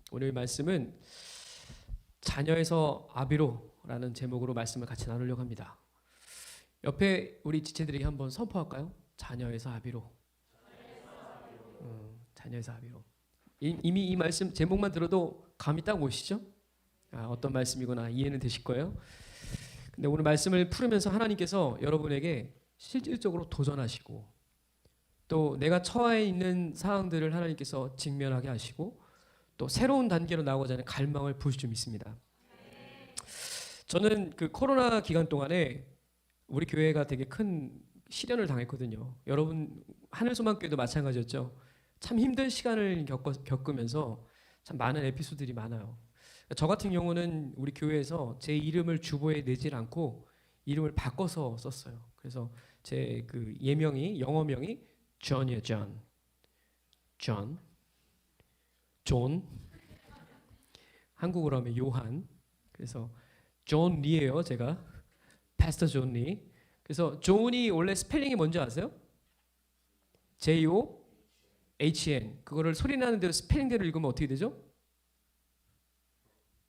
오늘 말씀은 자녀에서 아비로라는 제목으로 말씀을 같이 나누려고 합니다. 옆에 우리 지체들에게 한번 선포할까요? 자녀에서 아비로. 자녀에서 아비로. 이미 이 말씀 제목만 들어도 감이 딱 오시죠? 어떤 말씀이구나 이해는 되실 거예요. 근데 오늘 말씀을 풀으면서 하나님께서 여러분에게 실질적으로 도전하시고 또 내가 처해 있는 상황들을 하나님께서 직면하게 하시고 또 새로운 단계로 나아가고자 하는 갈망을 부으실 줄 믿습니다. 저는 그 코로나 기간 동안에 우리 교회가 되게 큰 시련을 당했거든요. 여러분 하늘소망교회도 마찬가지였죠. 참 힘든 시간을 겪으면서 참 많은 에피소드들이 많아요. 저 같은 경우는 우리 교회에서 제 이름을 주보에 내질 않고 이름을 바꿔서 썼어요. 그래서 제 그 예명이 영어명이 존이에요. 존. 한국어로 하면 요한. 그래서 존 리예요. 제가 패스터 존 리. 그래서 존이 원래 스펠링이 뭔지 아세요? J-O-H-N. 그거를 소리 나는 대로 스펠링대로 읽으면 어떻게 되죠?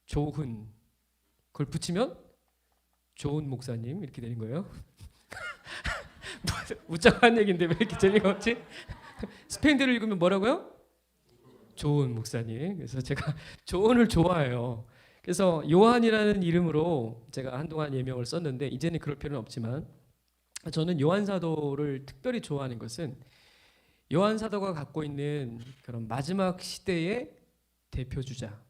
조훈. 그걸 붙이면 좋은 목사님 이렇게 되는 거예요. 웃자고 한 얘기인데 왜 이렇게 재미가 없지? 스펠링대로 읽으면 뭐라고요? 좋은 목사님. 그래서 제가 조언을 좋아해요. 그래서 요한이라는 이름으로 제가 한동안 예명을 썼는데 이제는 그럴 필요는 없지만 저는 요한 사도를 특별히 좋아하는 것은 요한 사도가 갖고 있는 그런 마지막 시대의 대표 주자,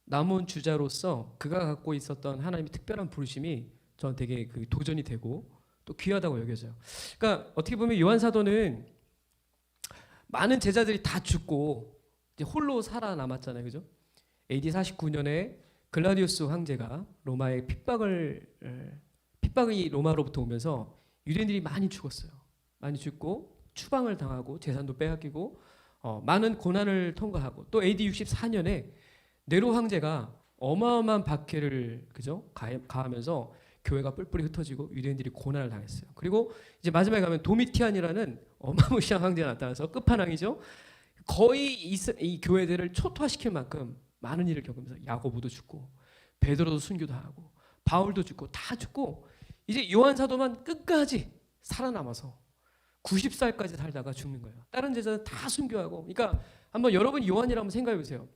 남은 주자로서 그가 갖고 있었던 하나님의 특별한 부르심이 저는 되게 그 도전이 되고 또 귀하다고 여겨져요. 그러니까 어떻게 보면 요한 사도는 많은 제자들이 다 죽고 이제 홀로 살아남았잖아요, 그죠? AD 49년에 글라디우스 황제가 로마의 핍박이 로마로부터 오면서 유대인들이 많이 죽었어요. 많이 죽고 추방을 당하고 재산도 빼앗기고 많은 고난을 통과하고 또 AD 64년에 네로 황제가 어마어마한 박해를 그죠? 가하면서 교회가 뿔뿔이 흩어지고 유대인들이 고난을 당했어요. 그리고 이제 마지막에 가면 도미티안이라는 어마무시한 황제가 나타나서 끝판왕이죠. 거의 이 교회들을 초토화시킬 만큼 많은 일을 겪으면서 야고보도 죽고 베드로도 순교당하고 바울도 죽고 다 죽고 이제 요한 사도만 끝까지 살아남아서 90살까지 살다가 죽는 거예요. 다른 제자는 다 순교하고. 그러니까 한번 여러분 요한이라 한번 생각해 보세요.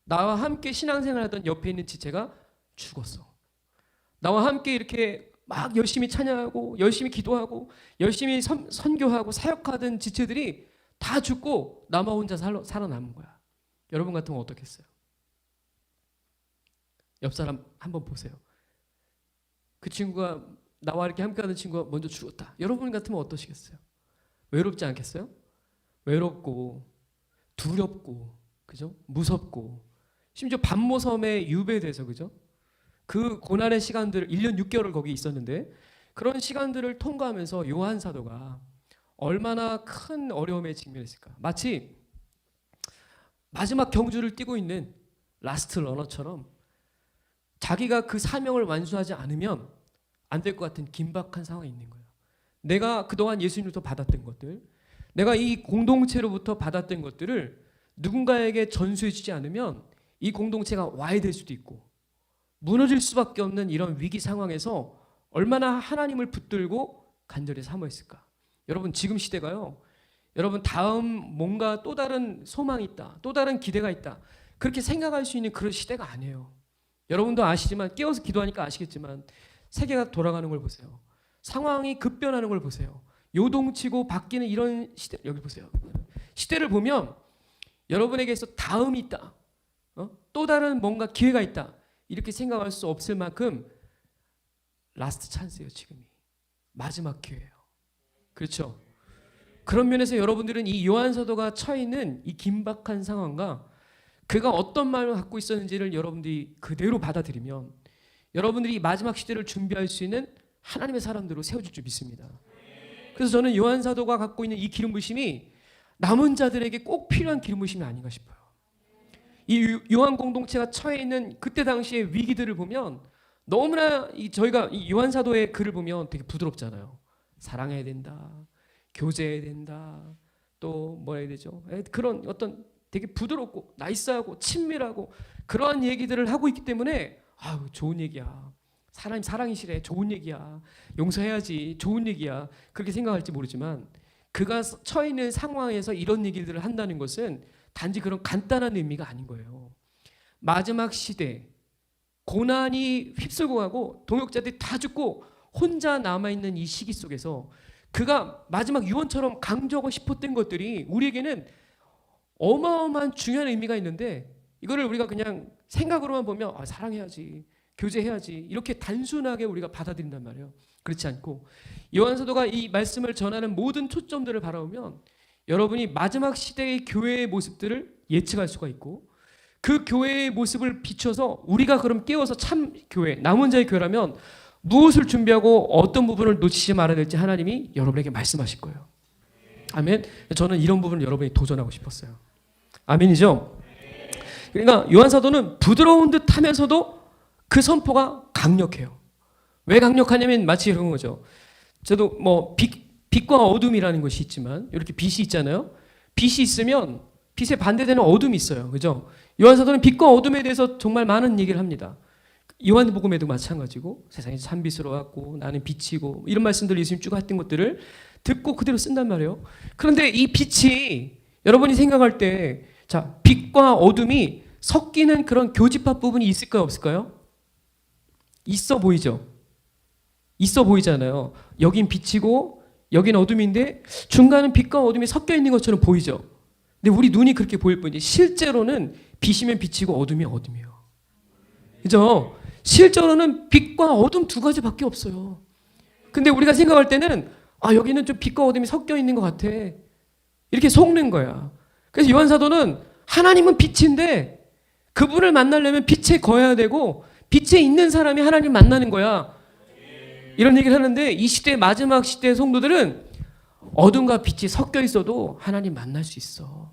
나와 함께 신앙생활하던 옆에 있는 지체가 죽었어. 나와 함께 이렇게 막 열심히 찬양하고 열심히 기도하고 열심히 선교하고 사역하던 지체들이 다 죽고 나만 혼자 살아남은 거야. 여러분 같으면 어떻겠어요? 옆 사람 한번 보세요. 그 친구가 나와 이렇게 함께하는 친구가 먼저 죽었다. 여러분 같으면 어떠시겠어요? 외롭지 않겠어요? 외롭고 두렵고 그죠? 무섭고 심지어 밤모섬에 유배돼서 그죠? 그 고난의 시간들 1년 6개월을 거기 있었는데 그런 시간들을 통과하면서 요한 사도가 얼마나 큰 어려움에 직면했을까. 마치 마지막 경주를 뛰고 있는 라스트 러너처럼 자기가 그 사명을 완수하지 않으면 안 될 것 같은 긴박한 상황이 있는 거예요. 내가 그동안 예수님으로부터 받았던 것들, 내가 이 공동체로부터 받았던 것들을 누군가에게 전수해 주지 않으면 이 공동체가 와해될 수도 있고 무너질 수밖에 없는 이런 위기 상황에서 얼마나 하나님을 붙들고 간절히 사모했을까. 여러분 지금 시대가요. 여러분 다음 뭔가 또 다른 소망이 있다. 또 다른 기대가 있다. 그렇게 생각할 수 있는 그런 시대가 아니에요. 여러분도 아시지만 깨어서 기도하니까 아시겠지만 세계가 돌아가는 걸 보세요. 상황이 급변하는 걸 보세요. 요동치고 바뀌는 이런 시대. 여기 보세요. 시대를 보면 여러분에게서 다음이 있다. 또 다른 뭔가 기회가 있다. 이렇게 생각할 수 없을 만큼 라스트 찬스예요. 지금이 마지막 기회예요. 그렇죠? 그런 면에서 여러분들은 이 요한 사도가 처해 있는 이 긴박한 상황과 그가 어떤 마음을 갖고 있었는지를 여러분들이 그대로 받아들이면 여러분들이 마지막 시대를 준비할 수 있는 하나님의 사람들로 세워질 줄 믿습니다. 그래서 저는 요한 사도가 갖고 있는 이 기름 부심이 남은 자들에게 꼭 필요한 기름 부심이 아닌가 싶어요. 이 요한 공동체가 처해 있는 그때 당시의 위기들을 보면 너무나 저희가 이 요한 사도의 글을 보면 되게 부드럽잖아요. 사랑해야 된다, 교제해야 된다, 또 뭐라 해야 되죠? 그런 어떤 되게 부드럽고 나이스하고 친밀하고 그러한 얘기들을 하고 있기 때문에 아우 좋은 얘기야. 사람이 사랑이시래. 좋은 얘기야. 용서해야지. 좋은 얘기야. 그렇게 생각할지 모르지만 그가 처해 있는 상황에서 이런 얘기들을 한다는 것은 단지 그런 간단한 의미가 아닌 거예요. 마지막 시대 고난이 휩쓸고 가고 동역자들이 다 죽고 혼자 남아있는 이 시기 속에서 그가 마지막 유언처럼 강조하고 싶었던 것들이 우리에게는 어마어마한 중요한 의미가 있는데 이거를 우리가 그냥 생각으로만 보면 사랑해야지, 교제해야지 이렇게 단순하게 우리가 받아들인단 말이에요. 그렇지 않고 요한 사도가 이 말씀을 전하는 모든 초점들을 바라보면 여러분이 마지막 시대의 교회의 모습들을 예측할 수가 있고 그 교회의 모습을 비춰서 우리가 그럼 깨워서 참 교회, 남은 자의 교회라면 무엇을 준비하고 어떤 부분을 놓치지 말아야 될지 하나님이 여러분에게 말씀하실 거예요. 아멘. 저는 이런 부분을 여러분이 도전하고 싶었어요. 아멘이죠? 그러니까 요한 사도는 부드러운 듯 하면서도 그 선포가 강력해요. 왜 강력하냐면 마치 이런 거죠. 저도 뭐 빛과 어둠이라는 것이 있지만 이렇게 빛이 있잖아요. 빛이 있으면 빛에 반대되는 어둠이 있어요. 그죠? 요한 사도는 빛과 어둠에 대해서 정말 많은 얘기를 합니다. 요한복음에도 마찬가지고 세상이 참빛으로 왔고 나는 빛이고 이런 말씀들을 예수님 쭉 했던 것들을 듣고 그대로 쓴단 말이에요. 그런데 이 빛이 여러분이 생각할 때 자, 빛과 어둠이 섞이는 그런 교집합 부분이 있을까요? 없을까요? 있어 보이죠? 있어 보이잖아요. 여긴 빛이고 여긴 어둠인데 중간은 빛과 어둠이 섞여 있는 것처럼 보이죠? 근데 우리 눈이 그렇게 보일 뿐이지 실제로는 빛이면 빛이고 어둠이면 어둠이에요. 그죠? 실제로는 빛과 어둠 두 가지밖에 없어요. 근데 우리가 생각할 때는 여기는 좀 빛과 어둠이 섞여 있는 것 같아. 이렇게 속는 거야. 그래서 요한 사도는 하나님은 빛인데 그분을 만나려면 빛에 거해야 되고 빛에 있는 사람이 하나님 만나는 거야. 이런 얘기를 하는데 이 시대 마지막 시대의 성도들은 어둠과 빛이 섞여 있어도 하나님 만날 수 있어.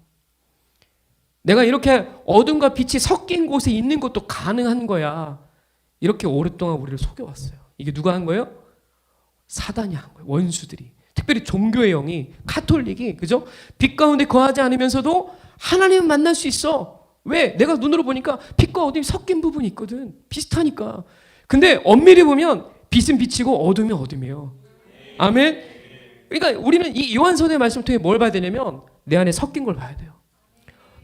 내가 이렇게 어둠과 빛이 섞인 곳에 있는 것도 가능한 거야. 이렇게 오랫동안 우리를 속여왔어요. 이게 누가 한 거예요? 사단이 한 거예요. 원수들이. 특별히 종교의 영이 카톨릭이 그죠? 빛 가운데 거하지 않으면서도 하나님은 만날 수 있어. 왜? 내가 눈으로 보니까 빛과 어둠이 섞인 부분이 있거든. 비슷하니까. 근데 엄밀히 보면 빛은 빛이고 어둠이 어둠이에요. 아멘? 그러니까 우리는 이 요한서의 말씀을 통해 뭘 봐야 되냐면 내 안에 섞인 걸 봐야 돼요.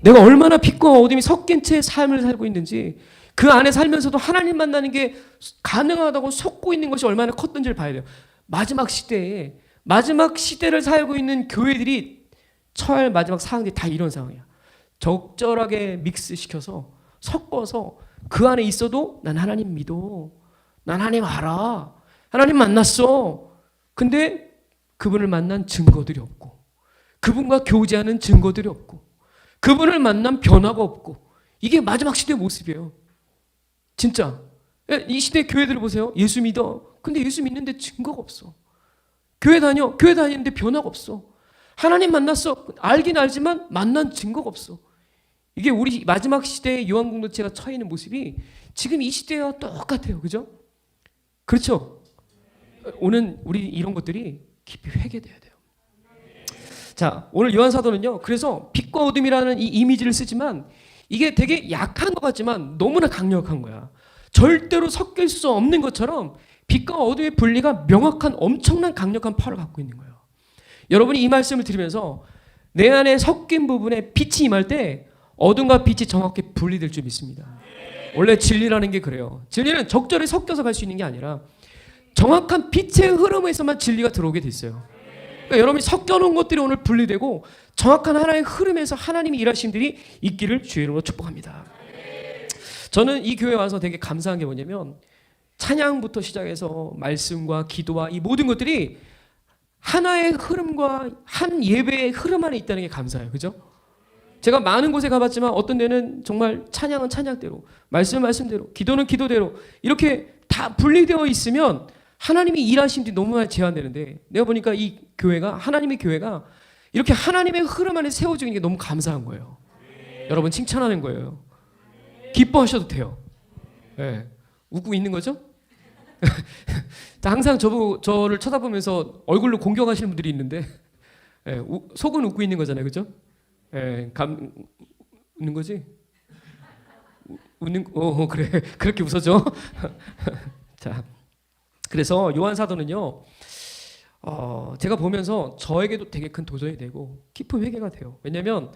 내가 얼마나 빛과 어둠이 섞인 채 삶을 살고 있는지 그 안에 살면서도 하나님 만나는 게 가능하다고 속고 있는 것이 얼마나 컸던지를 봐야 돼요. 마지막 시대에 마지막 시대를 살고 있는 교회들이 처할 마지막 상황들이 다 이런 상황이야. 적절하게 믹스시켜서 섞어서 그 안에 있어도 난 하나님 믿어. 난 하나님 알아. 하나님 만났어. 근데 그분을 만난 증거들이 없고 그분과 교제하는 증거들이 없고 그분을 만난 변화가 없고 이게 마지막 시대의 모습이에요. 진짜. 이 시대 교회들을 보세요. 예수 믿어. 근데 예수 믿는데 증거가 없어. 교회 다니는데 변화가 없어. 하나님 만났어. 알긴 알지만 만난 증거가 없어. 이게 우리 마지막 시대의 요한 공동체가 처해 있는 모습이 지금 이 시대와 똑같아요. 그죠? 그렇죠? 오늘 우리 이런 것들이 깊이 회개돼야 돼요. 자, 오늘 요한 사도는요. 그래서 빛과 어둠이라는 이 이미지를 쓰지만 이게 되게 약한 것 같지만 너무나 강력한 거야. 절대로 섞일 수 없는 것처럼 빛과 어둠의 분리가 명확한 엄청난 강력한 파워를 갖고 있는 거예요. 여러분이 이 말씀을 들으면서 내 안에 섞인 부분에 빛이 임할 때 어둠과 빛이 정확히 분리될 줄 믿습니다. 원래 진리라는 게 그래요. 진리는 적절히 섞여서 갈 수 있는 게 아니라 정확한 빛의 흐름에서만 진리가 들어오게 돼 있어요. 그러니까 여러분이 섞여놓은 것들이 오늘 분리되고 정확한 하나의 흐름에서 하나님이 일하신 분들이 있기를 주의 이름으로 축복합니다. 저는 이 교회에 와서 되게 감사한 게 뭐냐면 찬양부터 시작해서 말씀과 기도와 이 모든 것들이 하나의 흐름과 한 예배의 흐름 안에 있다는 게 감사해요. 그죠? 제가 많은 곳에 가봤지만 어떤 데는 정말 찬양은 찬양대로, 말씀은 말씀대로, 기도는 기도대로 이렇게 다 분리되어 있으면 하나님이 일하신 게 너무 많이 제한되는데 내가 보니까 이 교회가 하나님의 교회가 이렇게 하나님의 흐름 안에 세워져 있는 게 너무 감사한 거예요. 여러분 칭찬하는 거예요. 기뻐하셔도 돼요. 네. 웃고 있는 거죠? 항상 저를 쳐다보면서 얼굴로 공격하시는 분들이 있는데 속은 웃고 있는 거잖아요. 그죠? 웃는 거지? 웃는 그래 그렇게 웃어줘. 자, 그래서 요한 사도는요, 제가 보면서 저에게도 되게 큰 도전이 되고 깊은 회개가 돼요. 왜냐하면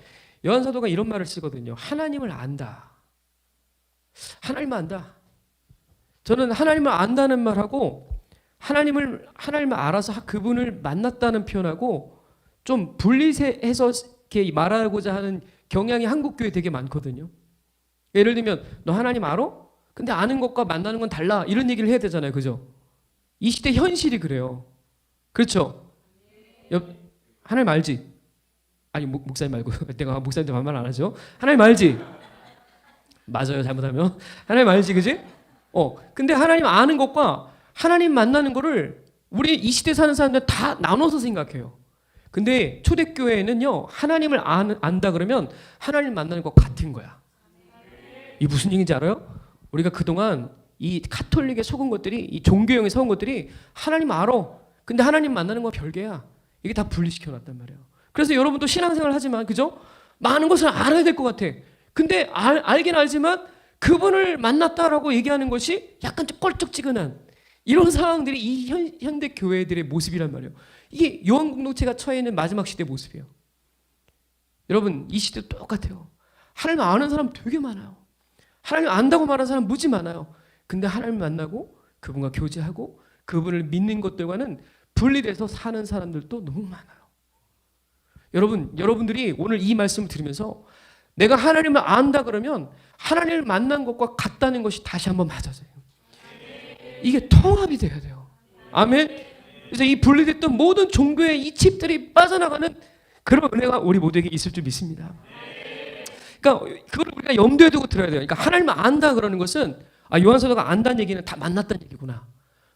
요한 사도가 이런 말을 쓰거든요. 하나님을 안다. 하나님을 안다. 저는 하나님을 안다는 말하고 하나님을 알아서 그분을 만났다는 표현하고 좀 분리해서 이렇게 말하고자 하는 경향이 한국 교회에 되게 많거든요. 예를 들면 너 하나님 알아? 근데 아는 것과 만나는 건 달라. 이런 얘기를 해야 되잖아요. 그죠? 이 시대 현실이 그래요. 그렇죠? 하나님 알지? 아니 목사님 말고 내가 목사님한테 반말 안 하죠. 하나님 알지? 맞아요. 잘못하면 하나님 알지, 그지? 근데 하나님 아는 것과 하나님 만나는 거를 우리 이 시대 사는 사람들 다 나눠서 생각해요. 근데 초대교회는요, 하나님을 안다 그러면 하나님 만나는 것 같은 거야. 이게 무슨 얘기인지 알아요? 우리가 그동안 이 가톨릭에 속은 것들이, 이 종교형에 속은 것들이 하나님 알아. 근데 하나님 만나는 건 별개야. 이게 다 분리시켜 놨단 말이에요. 그래서 여러분도 신앙생활 하지만, 그죠? 많은 것을 알아야 될 것 같아. 근데 알긴 알지만 그분을 만났다라고 얘기하는 것이 약간 좀 껄쩍지근한 이런 상황들이 이 현대 교회들의 모습이란 말이에요. 이게 요한 공동체가 처해 있는 마지막 시대 모습이에요. 여러분, 이 시대 똑같아요. 하나님 아는 사람 되게 많아요. 하나님 안다고 말하는 사람 무지 많아요. 근데 하나님 만나고 그분과 교제하고 그분을 믿는 것들과는 분리돼서 사는 사람들도 너무 많아요. 여러분들이 오늘 이 말씀을 들으면서 내가 하나님을 안다 그러면 하나님을 만난 것과 같다는 것이 다시 한번 맞아져요. 이게 통합이 돼야 돼요. 아멘. 그래서 이 분리됐던 모든 종교의 이 칩들이 빠져나가는 그런 은혜가 우리 모두에게 있을 줄 믿습니다. 그러니까 그걸 우리가 염두에 두고 들어야 돼요. 그러니까 하나님을 안다 그러는 것은 요한사도가 안다는 얘기는 다 만났다는 얘기구나.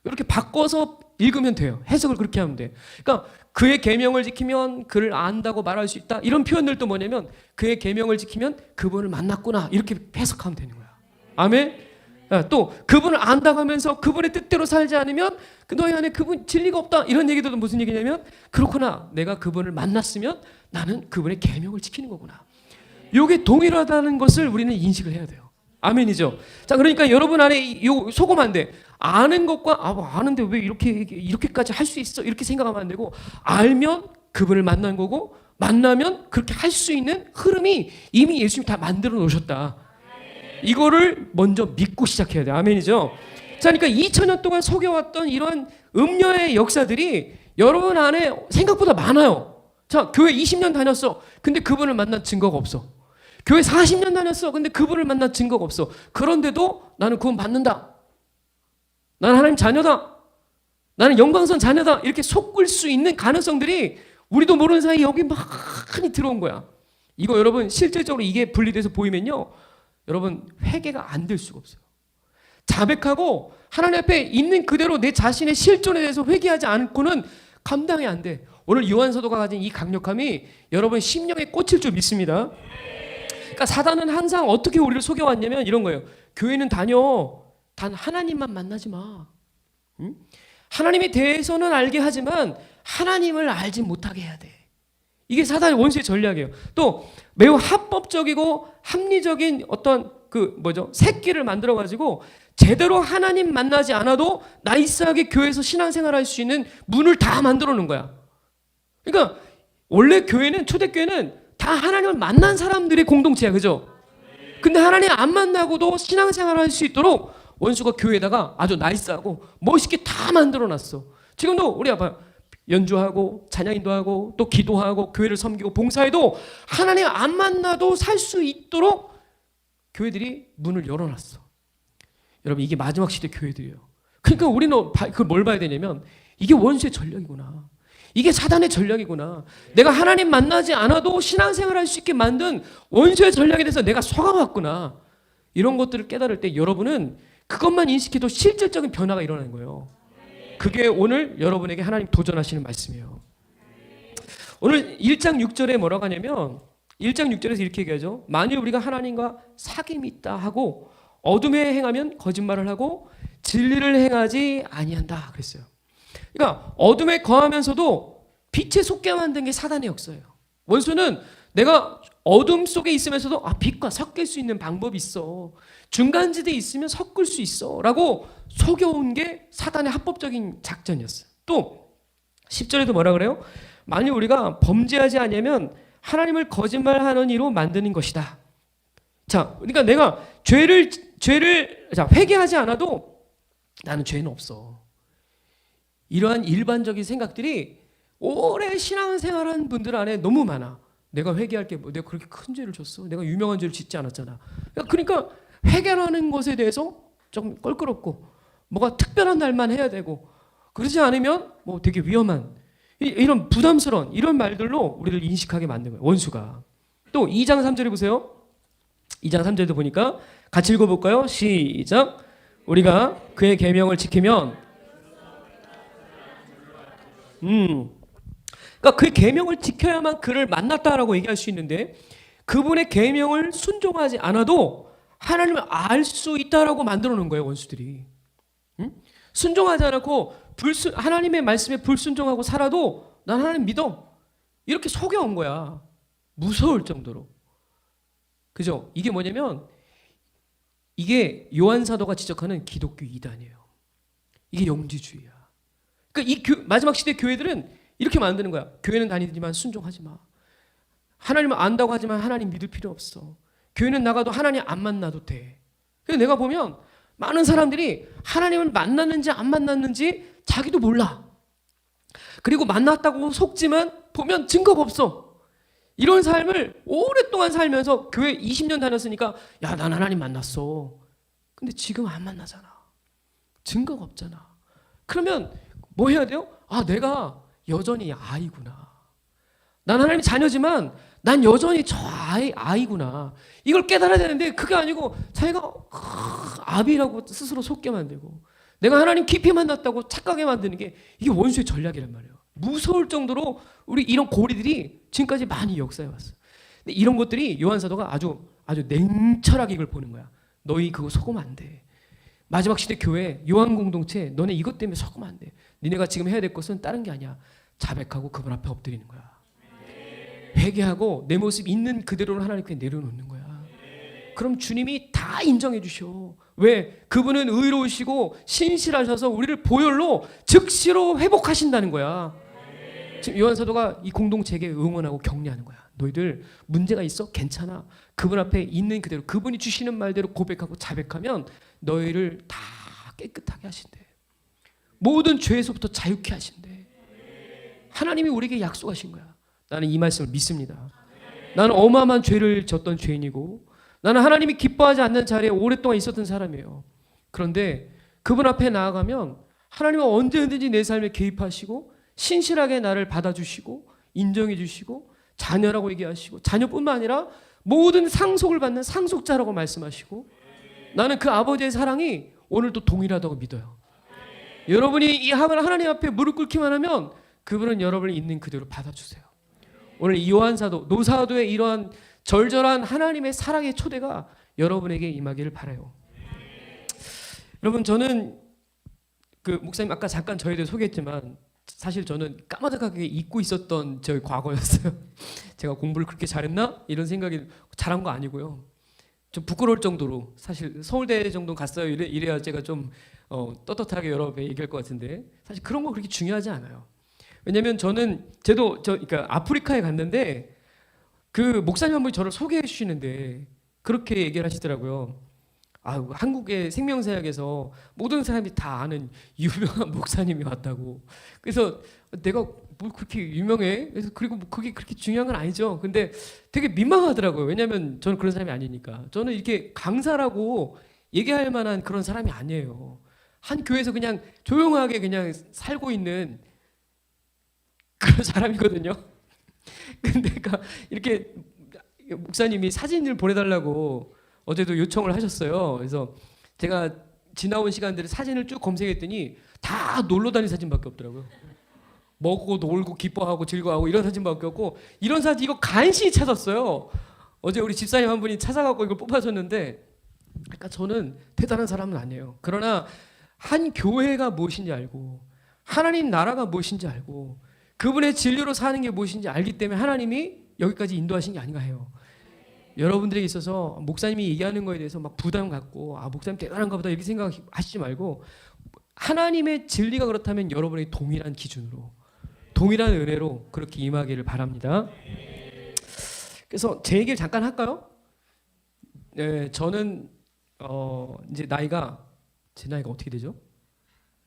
이렇게 바꿔서 읽으면 돼요. 해석을 그렇게 하면 돼. 그러니까 그의 계명을 지키면 그를 안다고 말할 수 있다. 이런 표현들도 뭐냐면 그의 계명을 지키면 그분을 만났구나. 이렇게 해석하면 되는 거야. 아멘. 또 그분을 안다고 하면서 그분의 뜻대로 살지 않으면 너희 안에 그분 진리가 없다. 이런 얘기도 무슨 얘기냐면 그렇구나. 내가 그분을 만났으면 나는 그분의 계명을 지키는 거구나. 이게 동일하다는 것을 우리는 인식을 해야 돼요. 아멘이죠. 자, 그러니까 여러분 안에 요 소금 안 돼. 아는 것과 아는데 왜 이렇게까지 할 수 있어? 이렇게 생각하면 안 되고 알면 그분을 만난 거고 만나면 그렇게 할 수 있는 흐름이 이미 예수님이 다 만들어 놓으셨다. 이거를 먼저 믿고 시작해야 돼. 아멘이죠. 자, 그러니까 2000년 동안 속여왔던 이런 음녀의 역사들이 여러분 안에 생각보다 많아요. 자, 교회 20년 다녔어. 근데 그분을 만난 증거가 없어. 교회 40년 다녔어. 근데 그분을 만난 증거가 없어. 그런데도 나는 그분 받는다. 나는 하나님 자녀다. 나는 영광선 자녀다. 이렇게 속을 수 있는 가능성들이 우리도 모르는 사이에 여기 많이 들어온 거야. 이거 여러분 실질적으로 이게 분리돼서 보이면요, 여러분 회개가 안 될 수가 없어요. 자백하고 하나님 앞에 있는 그대로 내 자신의 실존에 대해서 회개하지 않고는 감당이 안 돼. 오늘 요한사도가 가진 이 강력함이 여러분 심령에 꽂힐 줄 믿습니다. 그러니까 사단은 항상 어떻게 우리를 속여왔냐면 이런 거예요. 교회는 다녀. 단 하나님만 만나지 마. 응? 하나님에 대해서는 알게 하지만 하나님을 알지 못하게 해야 돼. 이게 사단의 원수의 전략이에요. 또 매우 합법적이고 합리적인 어떤 새끼를 만들어 가지고 제대로 하나님 만나지 않아도 나이스하게 교회에서 신앙생활할 수 있는 문을 다 만들어 놓은 거야. 그러니까 원래 교회는, 초대교회는 다 하나님을 만난 사람들의 공동체야. 그죠? 근데 하나님 안 만나고도 신앙생활을 할 수 있도록 원수가 교회에다가 아주 나이스하고 멋있게 다 만들어 놨어. 지금도 우리 아빠 연주하고 찬양인도 하고 또 기도하고 교회를 섬기고 봉사해도 하나님 안 만나도 살 수 있도록 교회들이 문을 열어놨어. 여러분, 이게 마지막 시대 교회들이에요. 그러니까 우리는 그걸 뭘 봐야 되냐면 이게 원수의 전략이구나. 이게 사단의 전략이구나. 내가 하나님 만나지 않아도 신앙생활할 수 있게 만든 원수의 전략에 대해서 내가 속아왔구나. 이런 것들을 깨달을 때 여러분은 그것만 인식해도 실질적인 변화가 일어나는 거예요. 그게 오늘 여러분에게 하나님 도전하시는 말씀이에요. 오늘 1장 6절에 뭐라고 하냐면 1장 6절에서 이렇게 얘기하죠. 만일 우리가 하나님과 사귐이 있다 하고 어둠에 행하면 거짓말을 하고 진리를 행하지 아니한다 그랬어요. 그러니까 어둠에 거하면서도 빛에 속게 만든 게 사단의 역사예요. 원수는 내가 어둠 속에 있으면서도 빛과 섞일 수 있는 방법이 있어. 중간지대에 있으면 섞을 수 있어. 라고 속여온 게 사단의 합법적인 작전이었어요. 또 10절에도 뭐라 그래요? 만일 우리가 범죄하지 않으면 하나님을 거짓말하는 이로 만드는 것이다. 자, 그러니까 내가 죄를 회개하지 않아도 나는 죄는 없어. 이러한 일반적인 생각들이 오래 신앙생활한 분들 안에 너무 많아. 내가 회개할 게 뭐, 내가 그렇게 큰 죄를 졌어? 내가 유명한 죄를 짓지 않았잖아. 그러니까 회개라는 것에 대해서 좀 껄끄럽고 뭐가 특별한 날만 해야 되고 그러지 않으면 뭐 되게 위험한 이런 부담스러운 이런 말들로 우리를 인식하게 만든 거예요. 원수가. 또 2장 3절에 보세요. 2장 3절도 보니까 같이 읽어볼까요? 시작. 우리가 그의 계명을 지키면 그러니까 그 계명을 지켜야만 그를 만났다라고 얘기할 수 있는데 그분의 계명을 순종하지 않아도 하나님을 알 수 있다라고 만들어 놓은 거예요. 원수들이. 순종하지 않고 하나님의 말씀에 불순종하고 살아도 난 하나님 믿어. 이렇게 속여온 거야. 무서울 정도로. 그죠? 이게 뭐냐면 이게 요한 사도가 지적하는 기독교 이단이에요. 이게 영지주의야. 그러니까 마지막 시대 교회들은 이렇게 만드는 거야. 교회는 다니지만 순종하지 마. 하나님을 안다고 하지만 하나님 믿을 필요 없어. 교회는 나가도 하나님 안 만나도 돼. 그래서 내가 보면 많은 사람들이 하나님을 만났는지 안 만났는지 자기도 몰라. 그리고 만났다고 속지만 보면 증거가 없어. 이런 삶을 오랫동안 살면서 교회 20년 다녔으니까 야, 난 하나님 만났어. 근데 지금 안 만나잖아. 증거가 없잖아. 그러면 뭐 해야 돼요? 아, 내가 여전히 아이구나. 난 하나님 자녀지만 난 여전히 저 아이구나. 이걸 깨달아야 되는데 그게 아니고 자기가 아비라고 스스로 속게 만들고 내가 하나님 깊이 만났다고 착각하게 만드는 게 이게 원수의 전략이란 말이에요. 무서울 정도로 우리 이런 고리들이 지금까지 많이 역사해 왔어요. 근데 이런 것들이 요한 사도가 아주 냉철하게 이걸 보는 거야. 너희 그거 속으면 안 돼. 마지막 시대 교회 요한 공동체 너네 이것 때문에 속으면 안 돼. 니네가 지금 해야 될 것은 다른 게 아니야. 자백하고 그분 앞에 엎드리는 거야. 회개하고 내 모습 있는 그대로를 하나님께 내려놓는 거야. 그럼 주님이 다 인정해 주셔. 왜? 그분은 의로우시고 신실하셔서 우리를 보혈로 즉시로 회복하신다는 거야. 지금 요한 사도가 이 공동체에게 응원하고 격려하는 거야. 너희들 문제가 있어? 괜찮아. 그분 앞에 있는 그대로 그분이 주시는 말대로 고백하고 자백하면 너희를 다 깨끗하게 하신대. 모든 죄에서부터 자유케 하신대. 하나님이 우리에게 약속하신 거야. 나는 이 말씀을 믿습니다. 나는 어마어마한 죄를 졌던 죄인이고 나는 하나님이 기뻐하지 않는 자리에 오랫동안 있었던 사람이에요. 그런데 그분 앞에 나아가면 하나님은 언제든지 내 삶에 개입하시고 신실하게 나를 받아주시고 인정해 주시고 자녀라고 얘기하시고 자녀뿐만 아니라 모든 상속을 받는 상속자라고 말씀하시고 나는 그 아버지의 사랑이 오늘도 동일하다고 믿어요. 여러분이 이 하나님 앞에 무릎 꿇기만 하면 그분은 여러분을 있는 그대로 받아주세요. 오늘 이 요한 사도, 노사도의 이러한 절절한 하나님의 사랑의 초대가 여러분에게 임하기를 바라요. 여러분 저는 그 목사님 아까 잠깐 저에 대해 소개했지만 사실 저는 까마득하게 잊고 있었던 저의 과거였어요. 제가 공부를 그렇게 잘했나? 이런 생각이 잘한 거 아니고요. 좀 부끄러울 정도로 사실 서울대 정도 갔어요. 이래야 제가 좀 떳떳하게 여러 배 얘기할 것 같은데 사실 그런 거 그렇게 중요하지 않아요. 왜냐면 그러니까 아프리카에 갔는데 그 목사님 한 분이 저를 소개해 주시는데 그렇게 얘기를 하시더라고요. 한국의 생명사역에서 모든 사람이 다 아는 유명한 목사님이 왔다고. 그래서 내가 뭐 그렇게 유명해? 그리고 뭐 그게 그렇게 중요한 건 아니죠. 근데 되게 민망하더라고요. 왜냐하면 저는 그런 사람이 아니니까. 저는 이렇게 강사라고 얘기할 만한 그런 사람이 아니에요. 한 교회에서 그냥 조용하게 그냥 살고 있는 그런 사람이거든요. 근데 이렇게 목사님이 사진을 보내달라고 어제도 요청을 하셨어요. 그래서 제가 지나온 시간들에 사진을 쭉 검색했더니 다 놀러 다니는 사진밖에 없더라고요. 먹고 놀고 기뻐하고 즐거워하고 이런 사진밖에 없고 이런 사진 이거 간신히 찾았어요. 어제 우리 집사님 한 분이 찾아갖고 이걸 뽑아줬는데 그러니까 저는 대단한 사람은 아니에요. 그러나 한 교회가 무엇인지 알고 하나님 나라가 무엇인지 알고 그분의 진리로 사는 게 무엇인지 알기 때문에 하나님이 여기까지 인도하신 게 아닌가 해요. 여러분들에게 있어서 목사님이 얘기하는 거에 대해서 막 부담 갖고 목사님 대단한가 보다 이렇게 생각하시지 말고 하나님의 진리가 그렇다면 여러분의 동일한 기준으로 동일한 은혜로 그렇게 임하기를 바랍니다. 그래서 제 얘기를 잠깐 할까요? 네, 저는 이제 제 나이가 어떻게 되죠?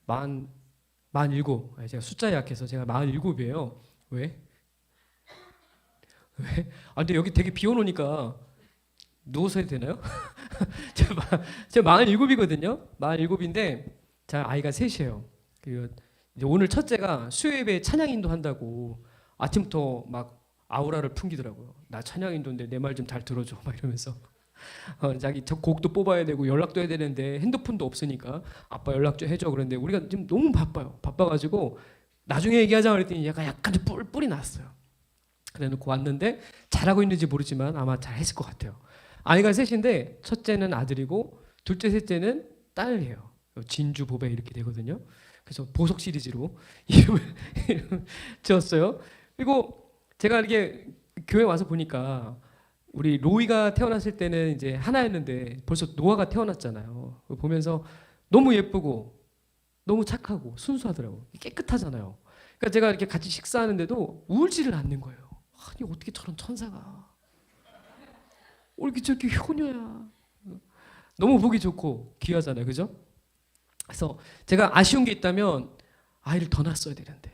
47. 제가 숫자에 약해서 제가 47이에요. 왜? 근데 여기 되게 비 오니까 누워서 해도 되나요? 제가 47이거든요. 47인데 자 아이가 셋이에요. 이제 오늘 첫째가 수요예배 찬양인도 한다고 아침부터 막 아우라를 풍기더라고요. 나 찬양인도인데 내 말 좀 잘 들어줘 막 이러면서 자기 저 곡도 뽑아야 되고 연락도 해야 되는데 핸드폰도 없으니까 아빠 연락 좀 해줘 그런데 우리가 지금 너무 바빠가지고 나중에 얘기하자 그랬더니 약간 좀 뿔이 났어요. 그래놓고 왔는데 잘하고 있는지 모르지만 아마 잘 했을 것 같아요. 아이가 셋인데 첫째는 아들이고 둘째 셋째는 딸이에요. 진주 보배 이렇게 되거든요. 그래서 보석 시리즈로 이름을 지었어요. 그리고 제가 이렇게 교회 와서 보니까 우리 로이가 태어났을 때는 이제 하나였는데 벌써 노아가 태어났잖아요. 보면서 너무 예쁘고 너무 착하고 순수하더라고. 깨끗하잖아요. 그러니까 제가 이렇게 같이 식사하는데도 울지를 않는 거예요. 아니 어떻게 저런 천사가 이렇게 저렇게 효녀야. 너무 보기 좋고 귀하잖아요. 그죠? 그래서 제가 아쉬운 게 있다면 아이를 더 낳았어야 되는데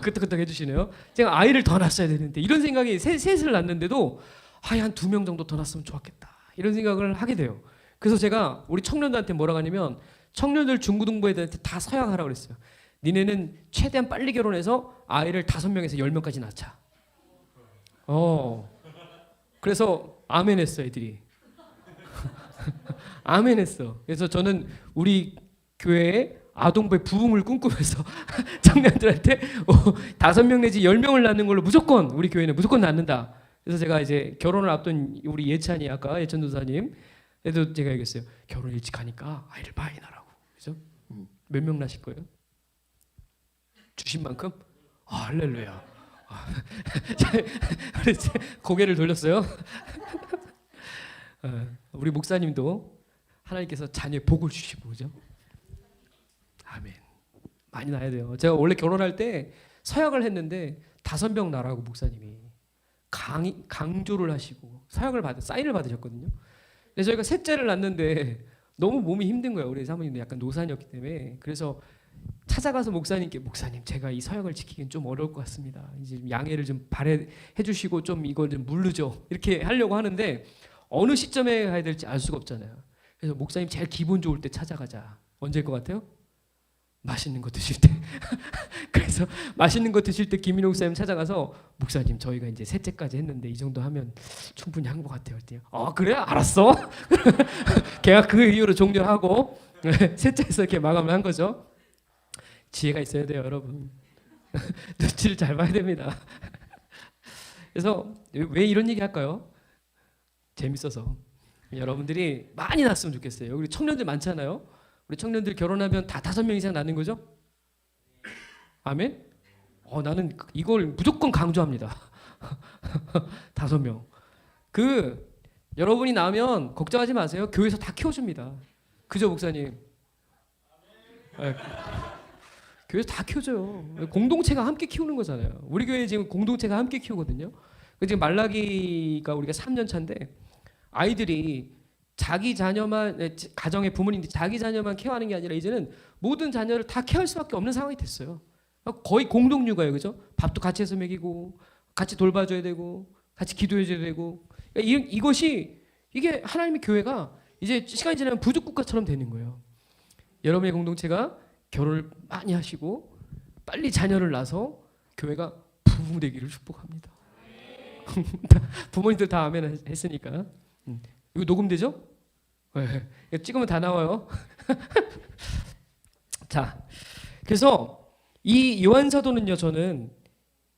끄떡끄떡 해주시네요. 제가 아이를 더 낳았어야 되는데 이런 생각이 셋을 낳는데도 한 2명 정도 더 낳았으면 좋았겠다 이런 생각을 하게 돼요. 그래서 제가 우리 청년들한테 뭐라고 하냐면 청년들 중고등부 애들한테 다 서약하라고 그랬어요. 니네는 최대한 빨리 결혼해서 아이를 5명에서 10명까지 낳자. 그래서 아멘 했어 애들이. 아멘 했어. 그래서 저는 우리 교회에 아동부의 부흥을 꿈꾸면서 청년들한테 5명 내지 10명을 낳는 걸로 무조건 우리 교회는 무조건 낳는다. 그래서 제가 이제 결혼을 앞둔 우리 예찬이 아까 예찬 도사님 에도 제가 얘기했어요. 결혼 일찍 하니까 아이를 많이 낳으라고. 그죠? 몇 명 낳으실 거예요? 주신 만큼? 할렐루야. 고개를 돌렸어요. 우리 목사님도 하나님께서 자녀의 복을 주시고 그죠? 아멘. 많이 낳아야 돼요. 제가 원래 결혼할 때 서약을 했는데 5명 낳으라고 목사님이 강조를 하시고 사인을 받으셨거든요. 근데 저희가 셋째를 낳는데 너무 몸이 힘든 거예요. 우리 사모님도 약간 노산이었기 때문에. 그래서 찾아가서 목사님께 목사님 제가 이 서약을 지키기는 좀 어려울 것 같습니다. 이제 양해를 좀 발휘해 주시고 좀 이걸 좀 물르죠. 이렇게 하려고 하는데 어느 시점에 가야 될지 알 수가 없잖아요. 그래서 목사님 제일 기분 좋을 때 찾아가자. 언제일 것 같아요? 맛있는 거 드실 때. 그래서 맛있는 거 드실 때 김민호 목사님 찾아가서 목사님 저희가 이제 셋째까지 했는데 이 정도 하면 충분히 한 것 같아요. 그래? 알았어. 걔가 그 이후로 종료하고 셋째에서 이렇게 마감을 한 거죠. 지혜가 있어야 돼요, 여러분. 눈치를 잘 봐야 됩니다. 그래서 왜 이런 얘기 할까요? 재밌어서 여러분들이 많이 낳았으면 좋겠어요. 우리 청년들 많잖아요. 우리 청년들 결혼하면 다 5명 이상 낳는 거죠? 아멘? 나는 이걸 무조건 강조합니다. 5명. 여러분이 낳으면 걱정하지 마세요. 교회에서 다 키워줍니다. 그죠, 목사님? 교회에서 다 키워줘요. 공동체가 함께 키우는 거잖아요. 우리 교회 지금 공동체가 함께 키우거든요. 지금 말라기가 우리가 3년 차인데 아이들이 자기 자녀만 가정의 부모님들이 자기 자녀만 케어하는 게 아니라 이제는 모든 자녀를 다 케어할 수밖에 없는 상황이 됐어요. 거의 공동 육아예요, 그죠? 밥도 같이 해서 먹이고 같이 돌봐줘야 되고 같이 기도해줘야 되고 이게 하나님의 교회가 이제 시간이 지나면 부족국가처럼 되는 거예요. 여러분의 공동체가 결혼을 많이 하시고 빨리 자녀를 낳아서 교회가 부흥 되기를 축복합니다. 부모님들 다 아멘 했으니까. 이거 녹음되죠? 네. 찍으면 다 나와요. 자, 그래서 이 요한사도는요, 저는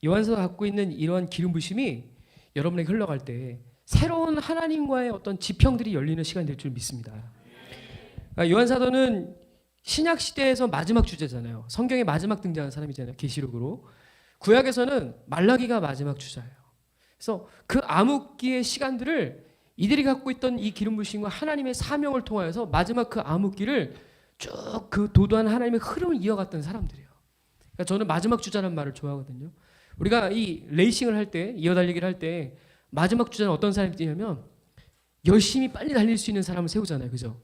요한사도가 갖고 있는 이러한 기름 부심이 여러분에게 흘러갈 때 새로운 하나님과의 어떤 지평들이 열리는 시간이 될 줄 믿습니다. 요한사도는 신약 시대에서 마지막 주제잖아요. 성경에 마지막 등장한 사람이잖아요. 계시록으로. 구약에서는 말라기가 마지막 주자예요. 그래서 그 암흑기의 시간들을 이들이 갖고 있던 이 기름 부으심과 하나님의 사명을 통하여서 마지막 그 암흑기를 쭉 그 도도한 하나님의 흐름을 이어갔던 사람들이에요. 그러니까 저는 마지막 주자라는 말을 좋아하거든요. 우리가 이 레이싱을 할 때, 이어달리기를 할 때 마지막 주자는 어떤 사람이 뛰냐면 열심히 빨리 달릴 수 있는 사람을 세우잖아요. 그죠?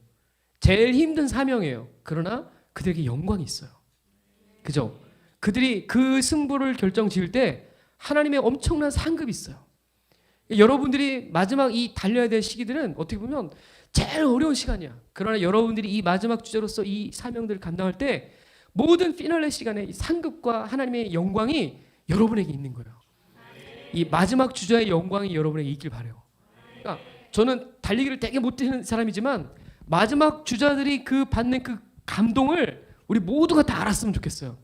제일 힘든 사명이에요. 그러나 그들에게 영광이 있어요. 그죠? 그들이 그 승부를 결정 지을 때 하나님의 엄청난 상급이 있어요. 여러분들이 마지막 이 달려야 될 시기들은 어떻게 보면 제일 어려운 시간이야. 그러나 여러분들이 이 마지막 주자로서 이 사명들을 감당할 때 모든 피날레 시간에 이 상급과 하나님의 영광이 여러분에게 있는 거예요. 이 마지막 주자의 영광이 여러분에게 있길 바라요. 그러니까 저는 달리기를 되게 못하는 사람이지만 마지막 주자들이 그 받는 그 감동을 우리 모두가 다 알았으면 좋겠어요.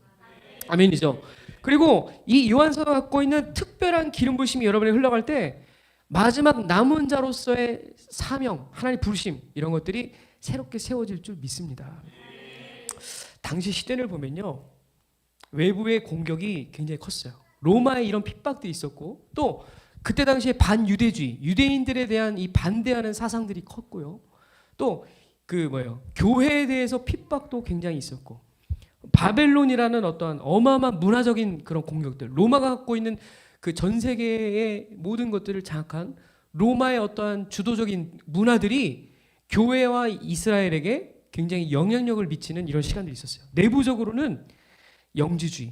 아멘이죠. 그리고 이 요한서가 갖고 있는 특별한 기름 부으심이 여러분에게 흘러갈 때 마지막 남은 자로서의 사명, 하나님 부르심 이런 것들이 새롭게 세워질 줄 믿습니다. 당시 시대를 보면요, 외부의 공격이 굉장히 컸어요. 로마에 이런 핍박도 있었고, 또 그때 당시에 반유대주의, 유대인들에 대한 이 반대하는 사상들이 컸고요. 또 그 교회에 대해서 핍박도 굉장히 있었고, 바벨론이라는 어떠한 어마어마한 문화적인 그런 공격들, 로마가 갖고 있는 그 전 세계의 모든 것들을 장악한 로마의 어떠한 주도적인 문화들이 교회와 이스라엘에게 굉장히 영향력을 미치는 이런 시간들이 있었어요. 내부적으로는 영지주의,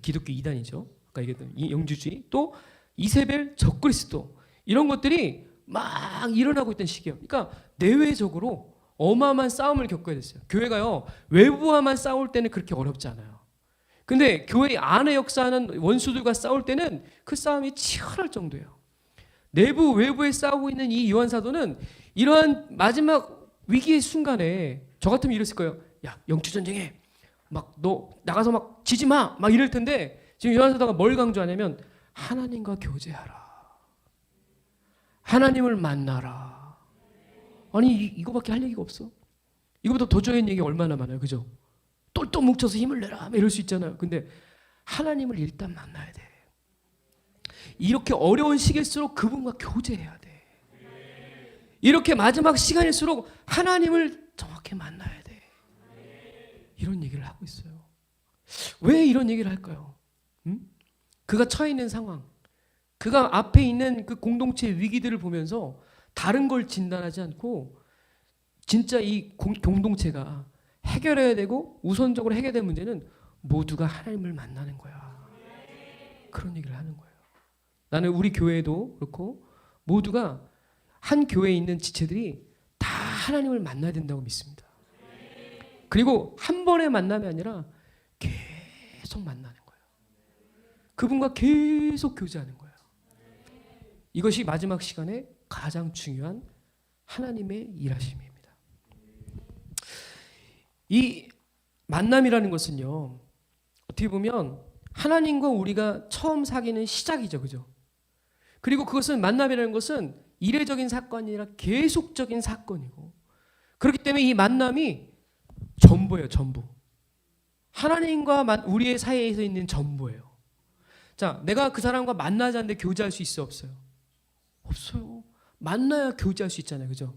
기독교 이단이죠. 아까 얘기했던 이 영지주의, 또 이세벨, 적그리스도 이런 것들이 막 일어나고 있던 시기예요. 그러니까 내외적으로 어마어마한 싸움을 겪어야 됐어요. 교회가요, 외부와만 싸울 때는 그렇게 어렵지 않아요. 근데 교회 안에 역사하는 원수들과 싸울 때는 그 싸움이 치열할 정도예요. 내부 외부에 싸우고 있는 이 요한 사도는 이러한 마지막 위기의 순간에 저 같으면 이랬을 거예요. 야, 영주 전쟁에 막 너 나가서 막 지지 마, 막 이럴 텐데 지금 요한 사도가 뭘 강조하냐면 하나님과 교제하라, 하나님을 만나라. 아니 이거밖에 할 얘기가 없어. 이거보다 더 좋은 얘기 얼마나 많아요, 그죠? 똘똘 뭉쳐서 힘을 내라 이럴 수 있잖아요. 근데 하나님을 일단 만나야 돼. 이렇게 어려운 시기일수록 그분과 교제해야 돼. 이렇게 마지막 시간일수록 하나님을 정확히 만나야 돼. 이런 얘기를 하고 있어요. 왜 이런 얘기를 할까요? 그가 처해 있는 상황, 그가 앞에 있는 그 공동체의 위기들을 보면서 다른 걸 진단하지 않고 진짜 이 공동체가 해결해야 되고 우선적으로 해결될 문제는 모두가 하나님을 만나는 거야. 그런 얘기를 하는 거예요. 나는 우리 교회도 그렇고 모두가 한 교회에 있는 지체들이 다 하나님을 만나야 된다고 믿습니다. 그리고 한 번의 만남이 아니라 계속 만나는 거예요. 그분과 계속 교제하는 거예요. 이것이 마지막 시간에 가장 중요한 하나님의 일하심입니다. 이 만남이라는 것은요, 어떻게 보면 하나님과 우리가 처음 사귀는 시작이죠, 그죠? 그리고 그것은 만남이라는 것은 이례적인 사건이 아니라 계속적인 사건이고, 그렇기 때문에 이 만남이 전부예요, 전부. 하나님과 우리의 사이에 있는 전부예요. 자, 내가 그 사람과 만나지 않는데 교제할 수 있어, 없어요? 없어요. 만나야 교제할 수 있잖아요, 그죠?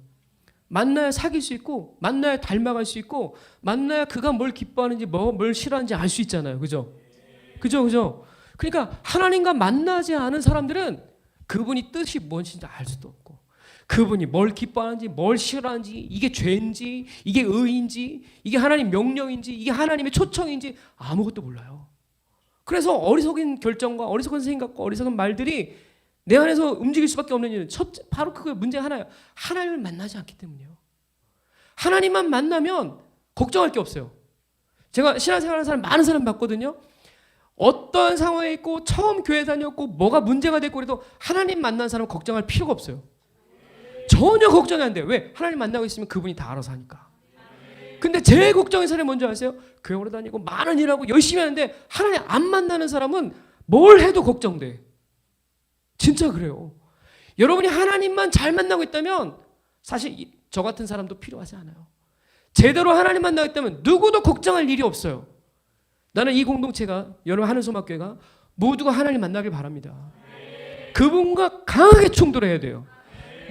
만나야 사귈 수 있고, 만나야 닮아갈 수 있고, 만나야 그가 뭘 기뻐하는지 뭘 싫어하는지 알 수 있잖아요, 그죠? 그죠? 그러니까 하나님과 만나지 않은 사람들은 그분이 뜻이 무엇인지 알 수도 없고, 그분이 뭘 기뻐하는지 뭘 싫어하는지, 이게 죄인지 이게 의인지 이게 하나님 명령인지 이게 하나님의 초청인지 아무것도 몰라요. 그래서 어리석은 결정과 어리석은 생각과 어리석은 말들이 내 안에서 움직일 수밖에 없는 이유는 바로 그거 문제 하나예요. 하나님을 만나지 않기 때문이에요. 하나님만 만나면 걱정할 게 없어요. 제가 신앙생활하는 사람 많은 사람 봤거든요. 어떤 상황에 있고 처음 교회 다녔고 뭐가 문제가 됐고 그래도 하나님 만난 사람은 걱정할 필요가 없어요. 전혀 걱정이 안 돼요. 왜? 하나님 만나고 있으면 그분이 다 알아서 하니까. 근데 제일 걱정인 사람이 뭔지 아세요? 교회 오래 다니고 많은 일하고 열심히 하는데 하나님 안 만나는 사람은 뭘 해도 걱정돼. 진짜 그래요. 여러분이 하나님만 잘 만나고 있다면 사실 저 같은 사람도 필요하지 않아요. 제대로 하나님 만나고 있다면 누구도 걱정할 일이 없어요. 나는 이 공동체가, 여러분 하늘소망교회가 모두가 하나님 만나길 바랍니다. 그분과 강하게 충돌해야 돼요.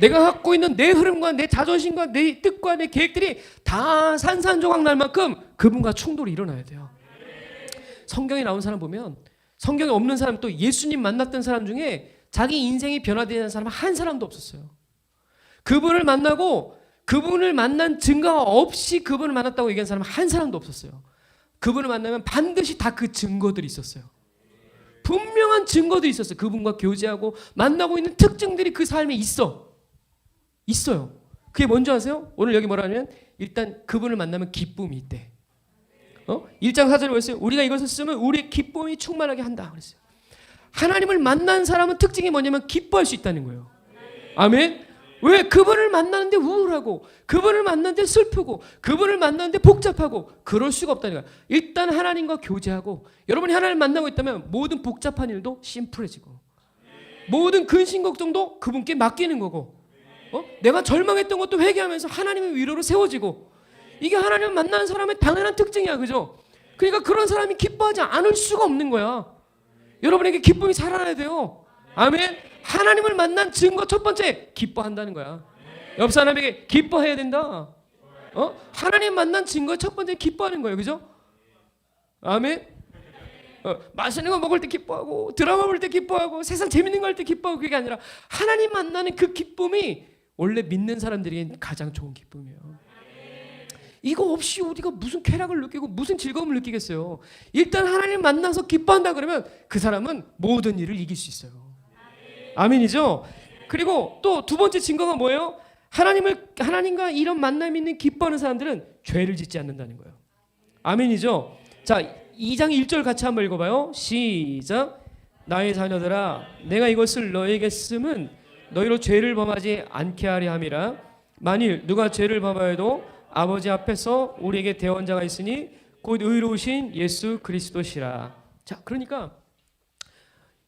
내가 갖고 있는 내 흐름과 내 자존심과 내 뜻과 내 계획들이 다 산산조각 날 만큼 그분과 충돌이 일어나야 돼요. 성경에 나온 사람 보면, 성경에 없는 사람, 또 예수님 만났던 사람 중에 자기 인생이 변화되는 사람 한 사람도 없었어요. 그분을 만나고 그분을 만난 증거가 없이 그분을 만났다고 얘기한 사람 한 사람도 없었어요. 그분을 만나면 반드시 다 그 증거들이 있었어요. 분명한 증거들이 있었어요. 그분과 교제하고 만나고 있는 특징들이 그 삶에 있어요. 그게 뭔지 아세요? 오늘 여기 뭐라 하냐면, 일단 그분을 만나면 기쁨이 있대. 1장 4절에 뭐였어요? 우리가 이것을 쓰면 우리의 기쁨이 충만하게 한다 그랬어요. 하나님을 만난 사람은 특징이 뭐냐면 기뻐할 수 있다는 거예요. 아멘. 왜? 그분을 만나는데 우울하고, 그분을 만나는데 슬프고, 그분을 만나는데 복잡하고 그럴 수가 없다는 거예요. 일단 하나님과 교제하고, 여러분이 하나님을 만나고 있다면 모든 복잡한 일도 심플해지고, 모든 근심 걱정도 그분께 맡기는 거고, 내가 절망했던 것도 회개하면서 하나님의 위로로 세워지고, 이게 하나님을 만나는 사람의 당연한 특징이야. 그죠? 그러니까 그런 사람이 기뻐하지 않을 수가 없는 거야. 여러분에게 기쁨이 살아나야 돼요. 아멘. 하나님을 만난 증거 첫 번째, 기뻐한다는 거야. 옆 사람에게 기뻐해야 된다. 하나님 만난 증거 첫 번째 기뻐하는 거예요. 그죠? 아멘. 맛있는 거 먹을 때 기뻐하고, 드라마 볼 때 기뻐하고, 세상 재밌는 거 할 때 기뻐하고, 그게 아니라 하나님 만나는 그 기쁨이 원래 믿는 사람들에겐 가장 좋은 기쁨이에요. 이거 없이 우리가 무슨 쾌락을 느끼고 무슨 즐거움을 느끼겠어요. 일단 하나님 만나서 기뻐한다 그러면 그 사람은 모든 일을 이길 수 있어요. 아멘이죠? 그리고 또 두 번째 증거가 뭐예요? 하나님과 이런 만남이 있는 기뻐하는 사람들은 죄를 짓지 않는다는 거예요. 아멘이죠? 자, 2장 1절 같이 한번 읽어봐요. 시작. 나의 자녀들아, 내가 이것을 너에게 쓰면 너희로 죄를 범하지 않게 하려 함이라. 만일 누가 죄를 범하여도 아버지 앞에서 우리에게 대언자가 있으니 곧 의로우신 예수 그리스도시라. 자, 그러니까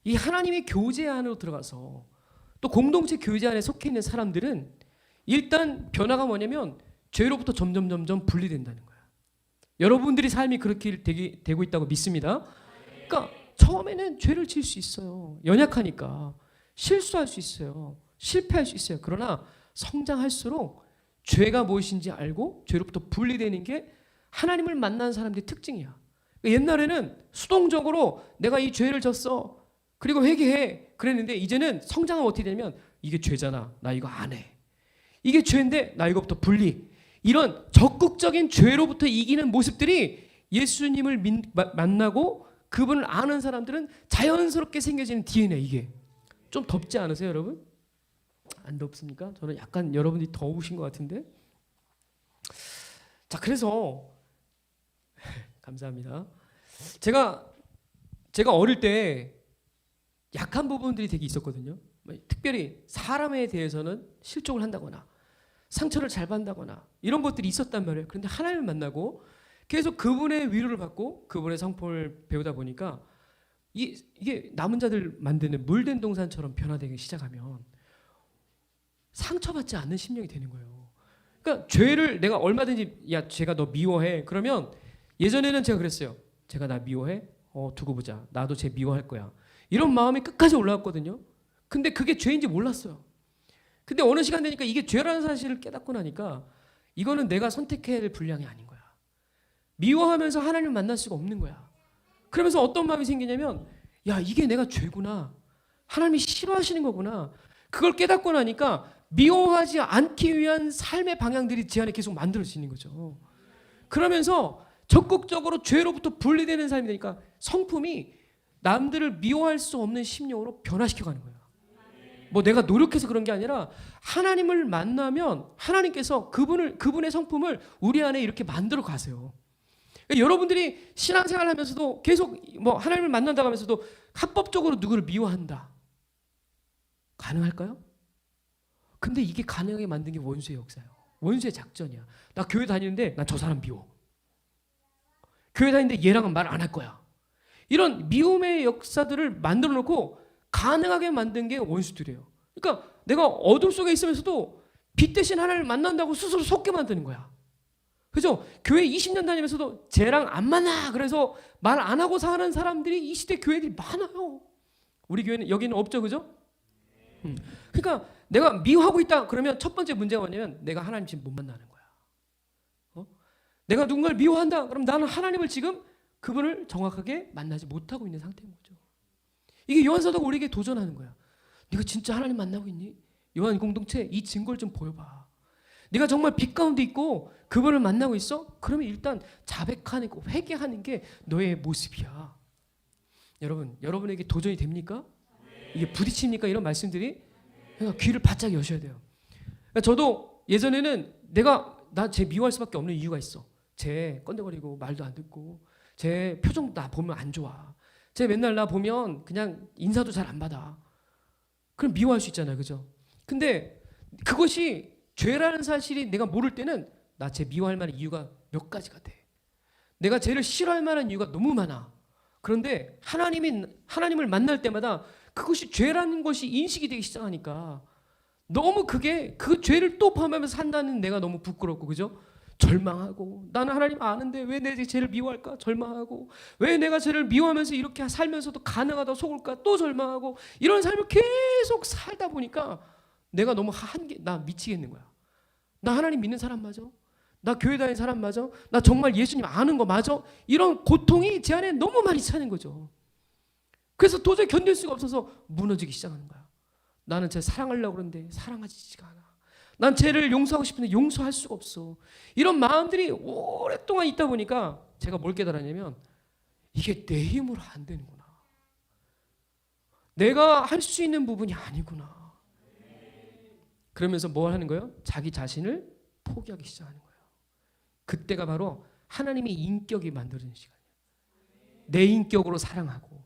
이 하나님의 교제 안으로 들어가서 또 공동체 교제 안에 속해 있는 사람들은 일단 변화가 뭐냐면 죄로부터 점점 분리된다는 거야. 여러분들이 삶이 그렇게 되고 있다고 믿습니다. 그러니까 처음에는 죄를 지을 수 있어요. 연약하니까 실수할 수 있어요. 실패할 수 있어요. 그러나 성장할수록 죄가 무엇인지 알고 죄로부터 분리되는 게 하나님을 만난 사람들의 특징이야. 옛날에는 수동적으로 내가 이 죄를 졌어, 그리고 회개해 그랬는데, 이제는 성장은 어떻게 되냐면 이게 죄잖아, 나 이거 안 해. 이게 죄인데 나 이거부터 분리. 이런 적극적인 죄로부터 이기는 모습들이 예수님을 만나고 그분을 아는 사람들은 자연스럽게 생겨지는 DNA. 이게 좀 덥지 않으세요, 여러분? 안 덥습니까? 저는 약간 여러분들이 더우신 것 같은데. 자, 그래서 감사합니다. 제가 어릴 때 약한 부분들이 되게 있었거든요. 특별히 사람에 대해서는 실족을 한다거나 상처를 잘 받는다거나 이런 것들이 있었단 말이에요. 그런데 하나님을 만나고 계속 그분의 위로를 받고 그분의 성품을 배우다 보니까 이게 남은 자들 만드는 물된 동산처럼 변화되기 시작하면 상처받지 않는 심령이 되는 거예요. 그러니까 죄를 내가 얼마든지, 야, 죄가 너 미워해. 그러면 예전에는 제가 그랬어요. 제가 나 미워해? 두고 보자. 나도 쟤 미워할 거야. 이런 마음이 끝까지 올라왔거든요. 근데 그게 죄인지 몰랐어요. 근데 어느 시간 되니까 이게 죄라는 사실을 깨닫고 나니까 이거는 내가 선택해야 될 분량이 아닌 거야. 미워하면서 하나님을 만날 수가 없는 거야. 그러면서 어떤 마음이 생기냐면, 야, 이게 내가 죄구나. 하나님이 싫어하시는 거구나. 그걸 깨닫고 나니까 미워하지 않기 위한 삶의 방향들이 제 안에 계속 만들어지는 거죠. 그러면서 적극적으로 죄로부터 분리되는 삶이 되니까 성품이 남들을 미워할 수 없는 심령으로 변화시켜가는 거예요. 뭐 내가 노력해서 그런 게 아니라 하나님을 만나면 하나님께서 그분의 성품을 우리 안에 이렇게 만들어 가세요. 그러니까 여러분들이 신앙생활 하면서도 계속 뭐 하나님을 만난다고 하면서도 합법적으로 누구를 미워한다. 가능할까요? 근데 이게 가능하게 만든 게 원수의 역사예요. 원수의 작전이야. 나 교회 다니는데 난 저 사람 미워. 교회 다니는데 얘랑은 말 안 할 거야. 이런 미움의 역사들을 만들어 놓고 가능하게 만든 게 원수들이에요. 그러니까 내가 어둠 속에 있으면서도 빛 대신 하나님을 만난다고 스스로 속게 만드는 거야. 그죠? 교회 20년 다니면서도 쟤랑 안 만나. 그래서 말 안 하고 사는 사람들이 이 시대 교회들이 많아요. 우리 교회는 여기는 없죠, 그죠? 그러니까 내가 미워하고 있다 그러면 첫 번째 문제가 뭐냐면 내가 하나님 지금 못 만나는 거야. 내가 누군가를 미워한다 그럼 나는 하나님을 지금 그분을 정확하게 만나지 못하고 있는 상태인 거죠. 이게 요한 사도가 우리에게 도전하는 거야. 네가 진짜 하나님 만나고 있니? 요한 공동체 이 증거를 좀 보여봐. 네가 정말 빛 가운데 있고 그분을 만나고 있어? 그러면 일단 자백하는 거, 회개하는 게 너의 모습이야. 여러분에게 도전이 됩니까? 이게 부딪힙니까? 이런 말씀들이? 그러니까 귀를 바짝 여셔야 돼요. 그러니까 저도 예전에는 나 쟤 미워할 수밖에 없는 이유가 있어. 쟤 꼰대거리고 말도 안 듣고 쟤 표정 나 보면 안 좋아. 쟤 맨날 나 보면 그냥 인사도 잘 안 받아. 그럼 미워할 수 있잖아요. 그죠? 근데 그것이 죄라는 사실이 내가 모를 때는 나 쟤 미워할 만한 이유가 몇 가지가 돼. 내가 쟤를 싫어할 만한 이유가 너무 많아. 그런데 하나님을 만날 때마다 그것이 죄라는 것이 인식이 되기 시작하니까 너무 그 죄를 또 범하면서 산다는 내가 너무 부끄럽고, 그죠? 절망하고, 나는 하나님 아는데 왜 내 죄를 미워할까? 절망하고, 왜 내가 죄를 미워하면서 이렇게 살면서도 가능하다 속을까? 또 절망하고, 이런 삶을 계속 살다 보니까 내가 너무 나 미치겠는 거야. 나 하나님 믿는 사람 맞아? 나 교회 다니는 사람 맞아? 나 정말 예수님 아는 거 맞아? 이런 고통이 제 안에 너무 많이 차는 거죠. 그래서 도저히 견딜 수가 없어서 무너지기 시작하는 거야. 나는 쟤 사랑하려고 그러는데 사랑하지가 않아. 난 쟤를 용서하고 싶은데 용서할 수가 없어. 이런 마음들이 오랫동안 있다 보니까 제가 뭘 깨달았냐면 이게 내 힘으로 안 되는구나. 내가 할 수 있는 부분이 아니구나. 그러면서 뭘 하는 거예요? 자기 자신을 포기하기 시작하는 거예요. 그때가 바로 하나님의 인격이 만들어지는 시간이에요. 내 인격으로 사랑하고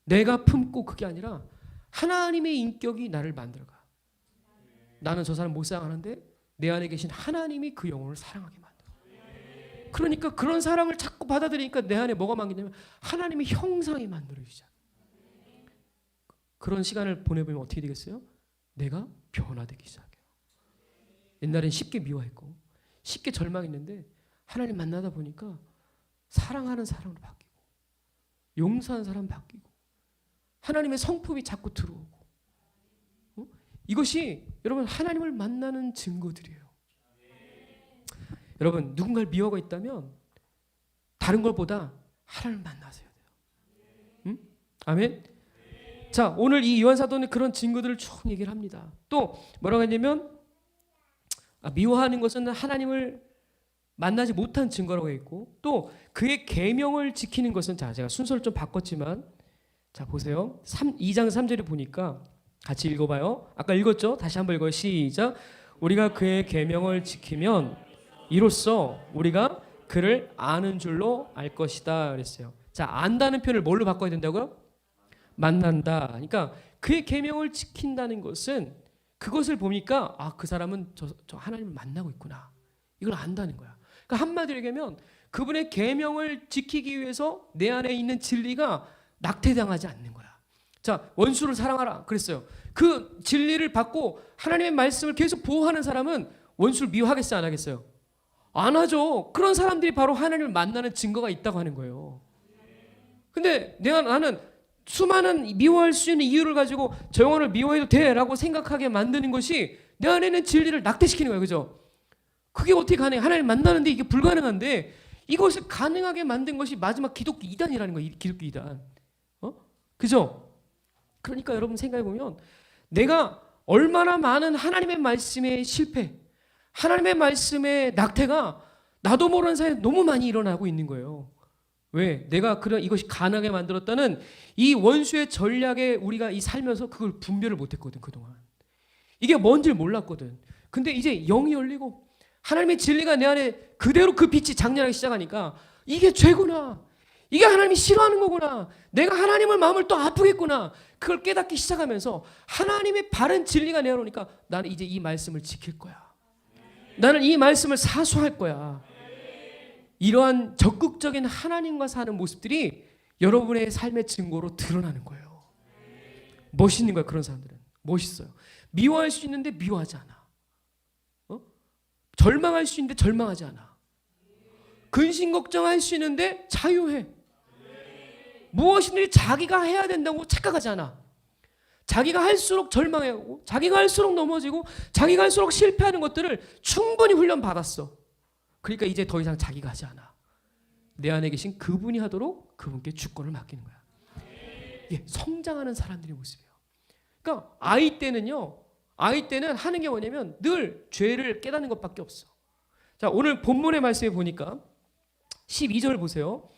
내가 품고 그게 아니라 하나님의 인격이 나를 만들어가. 나는 저 사람 못 사랑하는데 내 안에 계신 하나님이 그 영혼을 사랑하게 만들어. 그러니까 그런 사랑을 자꾸 받아들이니까 내 안에 뭐가 만기냐면 하나님의 형상이 만들어지죠. 그런 시간을 보내보면 어떻게 되겠어요? 내가 변화되기 시작해요. 옛날엔 쉽게 미워했고 쉽게 절망했는데 하나님 만나다 보니까 사랑하는 사람으로 바뀌고 용서하는 사람 바뀌고 하나님의 성품이 자꾸 들어오고 이것이 여러분 하나님을 만나는 증거들이에요. 여러분 누군가를 미워하고 있다면 다른 것보다 하나님을 만나셔야 돼요. 아멘. 자, 오늘 이 요한 사도는 그런 증거들을 쭉 얘기를 합니다. 또 뭐라고 했냐면 미워하는 것은 하나님을 만나지 못한 증거라고 했고 또 그의 계명을 지키는 것은 제가 순서를 좀 바꿨지만 자 보세요. 2장 3절에 보니까 같이 읽어봐요. 아까 읽었죠? 다시 한번 읽어요. 시작. 우리가 그의 계명을 지키면 이로써 우리가 그를 아는 줄로 알 것이다 그랬어요. 자, 안다는 표현을 뭘로 바꿔야 된다고요? 만난다. 그러니까 그의 계명을 지킨다는 것은 그것을 보니까 그 사람은 저 하나님을 만나고 있구나. 이걸 안다는 거야. 그러니까 한마디로 얘기하면 그분의 계명을 지키기 위해서 내 안에 있는 진리가 낙태당하지 않는 거야. 자, 원수를 사랑하라 그랬어요. 그 진리를 받고 하나님의 말씀을 계속 보호하는 사람은 원수를 미워하겠어요? 안 하겠어요? 안 하죠. 그런 사람들이 바로 하나님을 만나는 증거가 있다고 하는 거예요. 근데 나는 수많은 미워할 수 있는 이유를 가지고 저 영혼을 미워해도 돼라고 생각하게 만드는 것이 내 안에 있는 진리를 낙태시키는 거예요. 그죠? 그게 어떻게 가능해? 하나님 만나는데 이게 불가능한데 이것을 가능하게 만든 것이 마지막 기독교 이단이라는 거예요. 기독교 이단. 그죠? 그러니까 여러분 생각해 보면 내가 얼마나 많은 하나님의 말씀의 실패, 하나님의 말씀의 낙태가 나도 모르는 사이에 너무 많이 일어나고 있는 거예요. 왜? 내가 이것이 가능하게 만들었다는 이 원수의 전략에 우리가 살면서 그걸 분별을 못했거든 그동안. 이게 뭔지를 몰랐거든. 근데 이제 영이 열리고 하나님의 진리가 내 안에 그대로 그 빛이 장렬하기 시작하니까 이게 죄구나. 이게 하나님이 싫어하는 거구나. 내가 하나님을 마음을 또 아프겠구나. 그걸 깨닫기 시작하면서 하나님의 바른 진리가 내 안에 오니까 나는 이제 이 말씀을 지킬 거야. 나는 이 말씀을 사수할 거야. 이러한 적극적인 하나님과 사는 모습들이 여러분의 삶의 증거로 드러나는 거예요. 멋있는 거예요. 그런 사람들은 멋있어요. 미워할 수 있는데 미워하지 않아. 절망할 수 있는데 절망하지 않아. 근심 걱정할 수 있는데 자유해. 무엇이든지 자기가 해야 된다고 착각하지 않아. 자기가 할수록 절망해하고 자기가 할수록 넘어지고 자기가 할수록 실패하는 것들을 충분히 훈련받았어. 그러니까 이제 더 이상 자기가 하지 않아. 내 안에 계신 그분이 하도록 그분께 주권을 맡기는 거야. 이게 성장하는 사람들의 모습이에요. 그러니까 아이 때는 하는 게 뭐냐면 늘 죄를 깨닫는 것밖에 없어. 자, 오늘 본문의 말씀에 보니까 12절 보세요.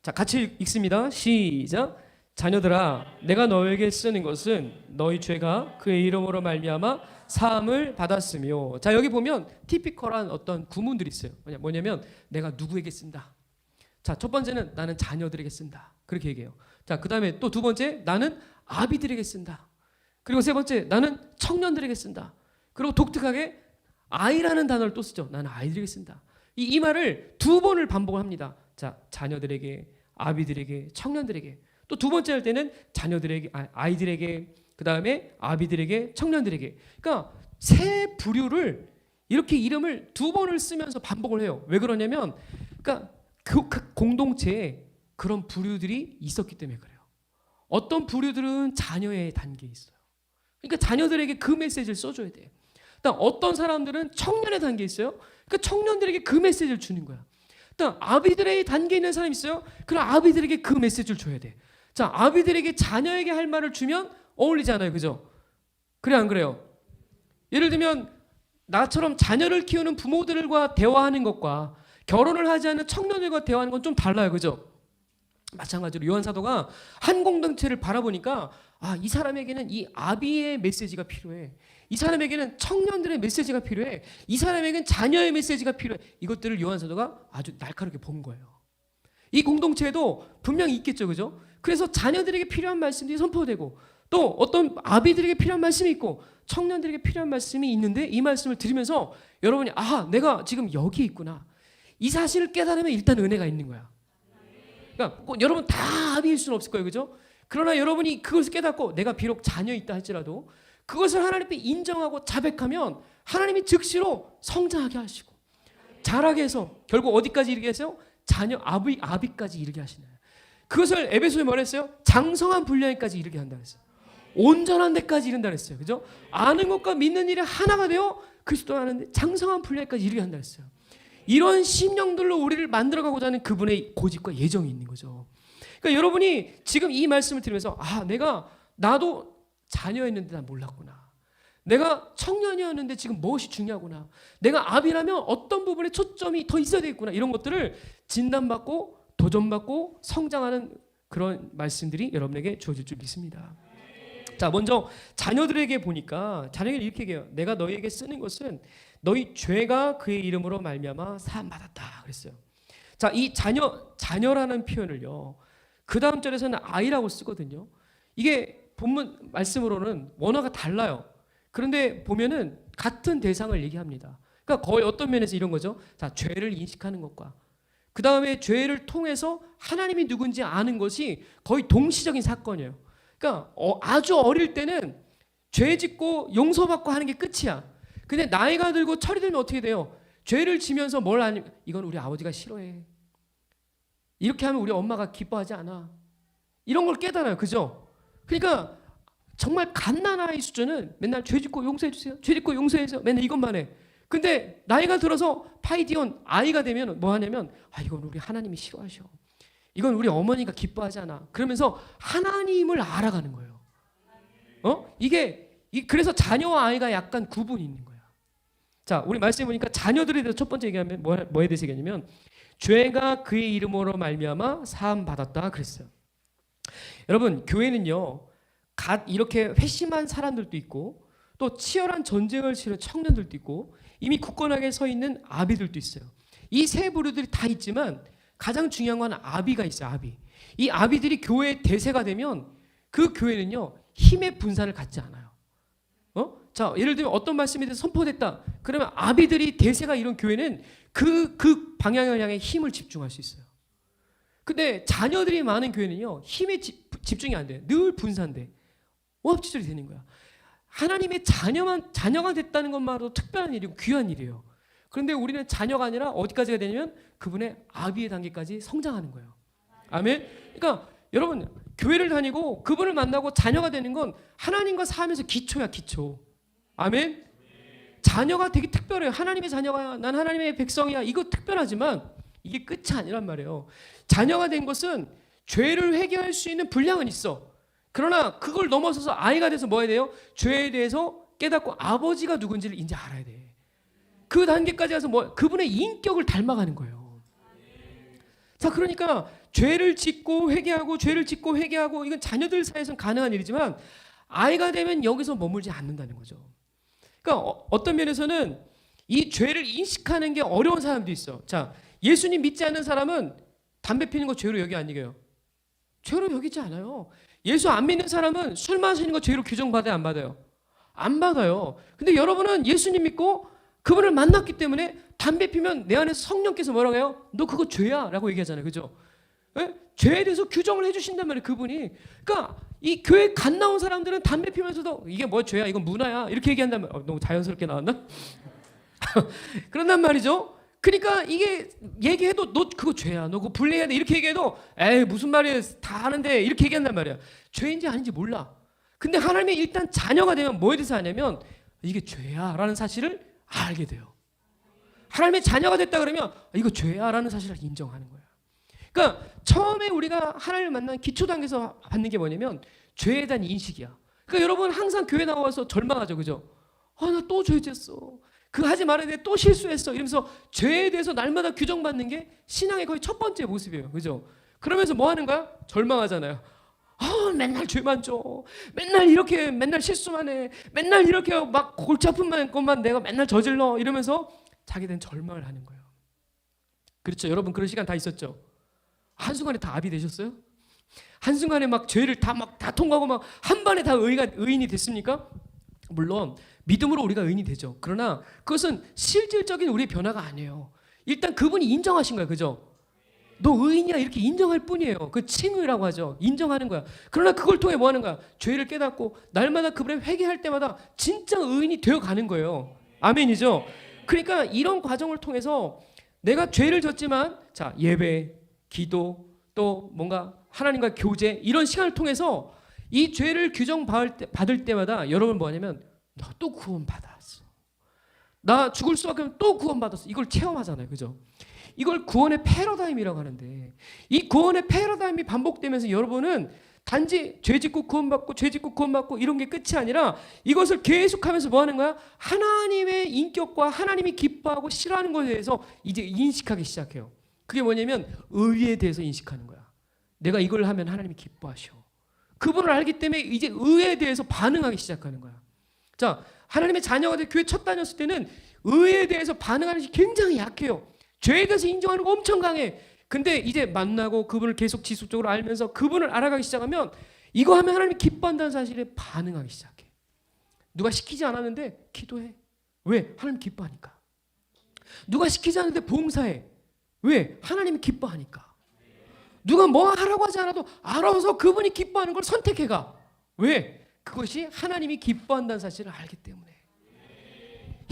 자, 같이 읽습니다. 시작. 자녀들아, 내가 너에게 쓰는 것은 너희 죄가 그의 이름으로 말미암아 사함을 받았으며. 자, 여기 보면 티피컬한 어떤 구문들이 있어요. 뭐냐면 내가 누구에게 쓴다. 자, 첫 번째는 나는 자녀들에게 쓴다. 그렇게 얘기해요. 자, 그 다음에 또 두 번째, 나는 아비들에게 쓴다. 그리고 세 번째, 나는 청년들에게 쓴다. 그리고 독특하게 아이라는 단어를 또 쓰죠. 나는 아이들에게 쓴다. 이 말을 두 번을 반복을 합니다. 자, 자녀들에게, 아비들에게, 청년들에게. 또 두 번째 할 때는 자녀들에게, 아이들에게, 그 다음에 아비들에게, 청년들에게. 그러니까 세 부류를 이렇게 이름을 두 번을 쓰면서 반복을 해요. 왜 그러냐면, 그러니까 그 공동체에 그런 부류들이 있었기 때문에 그래요. 어떤 부류들은 자녀의 단계에 있어요. 그러니까 자녀들에게 그 메시지를 써줘야 돼. 어떤 사람들은 청년의 단계에 있어요. 그러니까 청년들에게 그 메시지를 주는 거야. 아비들의 단계에 있는 사람이 있어요. 그럼 아비들에게 그 메시지를 줘야 돼. 자, 아비들에게 자녀에게 할 말을 주면 어울리잖아요. 그죠? 그래, 안 그래요? 예를 들면 나처럼 자녀를 키우는 부모들과 대화하는 것과 결혼을 하지 않은 청년들과 대화하는 건 좀 달라요. 그죠? 마찬가지로 요한 사도가 한 공동체를 바라보니까 이 사람에게는 이 아비의 메시지가 필요해. 이 사람에게는 청년들의 메시지가 필요해. 이 사람에게는 자녀의 메시지가 필요해. 이것들을 요한 사도가 아주 날카롭게 본 거예요. 이 공동체에도 분명히 있겠죠. 그죠? 그래서 자녀들에게 필요한 말씀들이 선포되고 또 어떤 아비들에게 필요한 말씀이 있고 청년들에게 필요한 말씀이 있는데 이 말씀을 들으면서 여러분이 내가 지금 여기 있구나. 이 사실을 깨달으면 일단 은혜가 있는 거야. 그러니까 여러분 다 아비일 수는 없을 거예요. 그죠? 그러나 여러분이 그것을 깨닫고 내가 비록 자녀 있다 할지라도 그것을 하나님 앞에 인정하고 자백하면 하나님이 즉시로 성장하게 하시고 자라게 해서 결국 어디까지 이르게 하세요? 자녀 아비까지 이르게 하시나요? 그것을 에베소에 뭐라 했어요? 장성한 분량까지 이르게 한다 그랬어요. 온전한 데까지 이른다 그랬어요. 그죠? 아는 것과 믿는 일이 하나가 되어 그리스도 아는 장성한 분량까지 이르게 한다 그랬어요. 이런 심령들로 우리를 만들어가고자 하는 그분의 고집과 예정이 있는 거죠. 그러니까 여러분이 지금 이 말씀을 들으면서 나도 자녀였는데 난 몰랐구나. 내가 청년이었는데 지금 무엇이 중요하구나. 내가 아비라면 어떤 부분에 초점이 더 있어야 되겠구나. 이런 것들을 진단받고 도전받고 성장하는 그런 말씀들이 여러분에게 주어질 줄 믿습니다. 자, 먼저 자녀들에게 보니까 자녀에게 이렇게 얘기해요. 내가 너희에게 쓰는 것은 너희 죄가 그의 이름으로 말미암아 사함 받았다 그랬어요. 자, 이 자녀라는 표현을요. 그 다음 절에서는 아이라고 쓰거든요. 이게 본문 말씀으로는 원어가 달라요. 그런데 보면은 같은 대상을 얘기합니다. 그러니까 거의 어떤 면에서 이런 거죠. 자, 죄를 인식하는 것과 그 다음에 죄를 통해서 하나님이 누군지 아는 것이 거의 동시적인 사건이에요. 그러니까 아주 어릴 때는 죄 짓고 용서받고 하는 게 끝이야. 근데 나이가 들고 철이 들면 어떻게 돼요? 죄를 지면서 이건 우리 아버지가 싫어해. 이렇게 하면 우리 엄마가 기뻐하지 않아. 이런 걸 깨달아요. 그죠? 그러니까 정말 갓난아이 수준은 맨날 죄 짓고 용서해 주세요. 죄 짓고 용서해 주세요. 맨날 이것만 해. 근데 나이가 들어서 파이디온 아이가 되면 뭐 하냐면 이건 우리 하나님이 싫어하셔. 이건 우리 어머니가 기뻐하지 않아. 그러면서 하나님을 알아가는 거예요. 그래서 자녀와 아이가 약간 구분이 있는 거야. 자, 우리 말씀해 보니까 자녀들에 대해서 첫 번째 얘기하면 뭐에 대해서 얘기하냐면 죄가 그의 이름으로 말미암아 사함 받았다 그랬어요. 여러분, 교회는요, 이렇게 회심한 사람들도 있고 또 치열한 전쟁을 치른 청년들도 있고 이미 굳건하게 서 있는 아비들도 있어요. 이 세 부류들이 다 있지만 가장 중요한 건 아비가 있어요. 아비. 이 아비들이 교회의 대세가 되면 그 교회는요, 힘의 분산을 갖지 않아요. 자, 예를 들면 어떤 말씀이 돼서 선포됐다. 그러면 아비들이 대세가 이런 교회는 그 방향을 향해 힘을 집중할 수 있어요. 근데 자녀들이 많은 교회는요, 힘에 집중이 안 돼요. 늘 분산돼. 오합지졸이 되는 거야. 하나님의 자녀가 됐다는 것만으로도 특별한 일이고 귀한 일이에요. 그런데 우리는 자녀가 아니라 어디까지가 되냐면 그분의 아비의 단계까지 성장하는 거예요. 아멘. 그러니까 여러분, 교회를 다니고 그분을 만나고 자녀가 되는 건 하나님과 사면서 기초야, 기초. 아멘. 자녀가 되게 특별해요. 하나님의 자녀가, 난 하나님의 백성이야. 이거 특별하지만 이게 끝이 아니란 말이에요. 자녀가 된 것은 죄를 회개할 수 있는 분량은 있어. 그러나 그걸 넘어서서 아이가 돼서 뭐 해야 돼요? 죄에 대해서 깨닫고 아버지가 누군지를 이제 알아야 돼. 그 단계까지 가서 뭐 그분의 인격을 닮아가는 거예요. 자, 그러니까 죄를 짓고 회개하고 죄를 짓고 회개하고 이건 자녀들 사이에서는 가능한 일이지만 아이가 되면 여기서 머물지 않는다는 거죠. 그러니까 어떤 면에서는 이 죄를 인식하는 게 어려운 사람도 있어. 자, 예수님 믿지 않는 사람은 담배 피는 거 죄로 여기 안 여겨요? 죄로 여기지 않아요. 예수 안 믿는 사람은 술 마시는 거 죄로 규정받아요, 안 받아요? 안 받아요. 근데 여러분은 예수님 믿고 그분을 만났기 때문에 담배 피면 내 안에 성령께서 뭐라고 해요? 너 그거 죄야 라고 얘기하잖아요. 그죠? 예? 죄에 대해서 규정을 해주신단 말이에요, 그분이. 그러니까 이 교회 갓 나온 사람들은 담배 피면서도 이게 뭐 죄야, 이건 문화야 이렇게 얘기한단 말이에요. 너무 자연스럽게 나왔나? 그런단 말이죠. 그러니까 이게 얘기해도 너 그거 죄야, 너 그거 분리해야 돼 이렇게 얘기해도 에이 무슨 말이야, 다 아는데 이렇게 얘기한단 말이야. 죄인지 아닌지 몰라. 근데 하나님의 일단 자녀가 되면 뭐에 대해서 아냐면 이게 죄야 라는 사실을 알게 돼요. 하나님의 자녀가 됐다 그러면 이거 죄야 라는 사실을 인정하는 거야. 그러니까 처음에 우리가 하나님을 만난 기초 단계에서 받는 게 뭐냐면 죄에 대한 인식이야. 그러니까 여러분 항상 교회 나와서 절망하죠, 그죠? 나 또 죄 지었어. 그거 하지 말아야 돼. 또 실수했어. 이러면서 죄에 대해서 날마다 규정받는 게 신앙의 거의 첫 번째 모습이에요, 그죠? 그러면서 뭐 하는 거야? 절망하잖아요. 맨날 죄만 져. 맨날 이렇게 맨날 실수만 해. 맨날 이렇게 막 골치 아픈 것만 내가 맨날 저질러. 이러면서 자기들은 절망을 하는 거예요. 그렇죠? 여러분 그런 시간 다 있었죠? 한순간에 다 아비 되셨어요? 한순간에 막 죄를 다 통과하고 막 한 번에 다 의인이 됐습니까? 물론 믿음으로 우리가 의인이 되죠. 그러나 그것은 실질적인 우리의 변화가 아니에요. 일단 그분이 인정하신 거예요, 그죠? 너 의인이야 이렇게 인정할 뿐이에요. 그 칭의라고 하죠. 인정하는 거야. 그러나 그걸 통해 뭐 하는 거야? 죄를 깨닫고 날마다 그분을 회개할 때마다 진짜 의인이 되어가는 거예요. 아멘이죠? 그러니까 이런 과정을 통해서 내가 죄를 졌지만 자, 예배, 기도, 또 뭔가 하나님과 교제 이런 시간을 통해서 이 죄를 규정받을 때마다 여러분 뭐 하냐면 너 또 구원받았어. 나 죽을 수밖에 없는 또 구원받았어. 이걸 체험하잖아요, 그죠? 이걸 구원의 패러다임이라고 하는데 이 구원의 패러다임이 반복되면서 여러분은 단지 죄짓고 구원받고 죄짓고 구원받고 이런 게 끝이 아니라 이것을 계속하면서 뭐 하는 거야? 하나님의 인격과 하나님이 기뻐하고 싫어하는 것에 대해서 이제 인식하기 시작해요. 그게 뭐냐면 의에 대해서 인식하는 거야. 내가 이걸 하면 하나님이 기뻐하셔. 그분을 알기 때문에 이제 의에 대해서 반응하기 시작하는 거야. 자, 하나님의 자녀가 돼 교회 첫 다녔을 때는 의에 대해서 반응하는 것이 굉장히 약해요. 죄에 대해서 인정하는 거 엄청 강해. 근데 이제 만나고 그분을 계속 지속적으로 알면서 그분을 알아가기 시작하면 이거 하면 하나님이 기뻐한다는 사실에 반응하기 시작해. 누가 시키지 않았는데 기도해. 왜? 하나님 기뻐하니까. 누가 시키지 않았는데 봉사해. 왜? 하나님이 기뻐하니까. 누가 뭐 하라고 하지 않아도 알아서 그분이 기뻐하는 걸 선택해가. 왜? 그것이 하나님이 기뻐한다는 사실을 알기 때문에.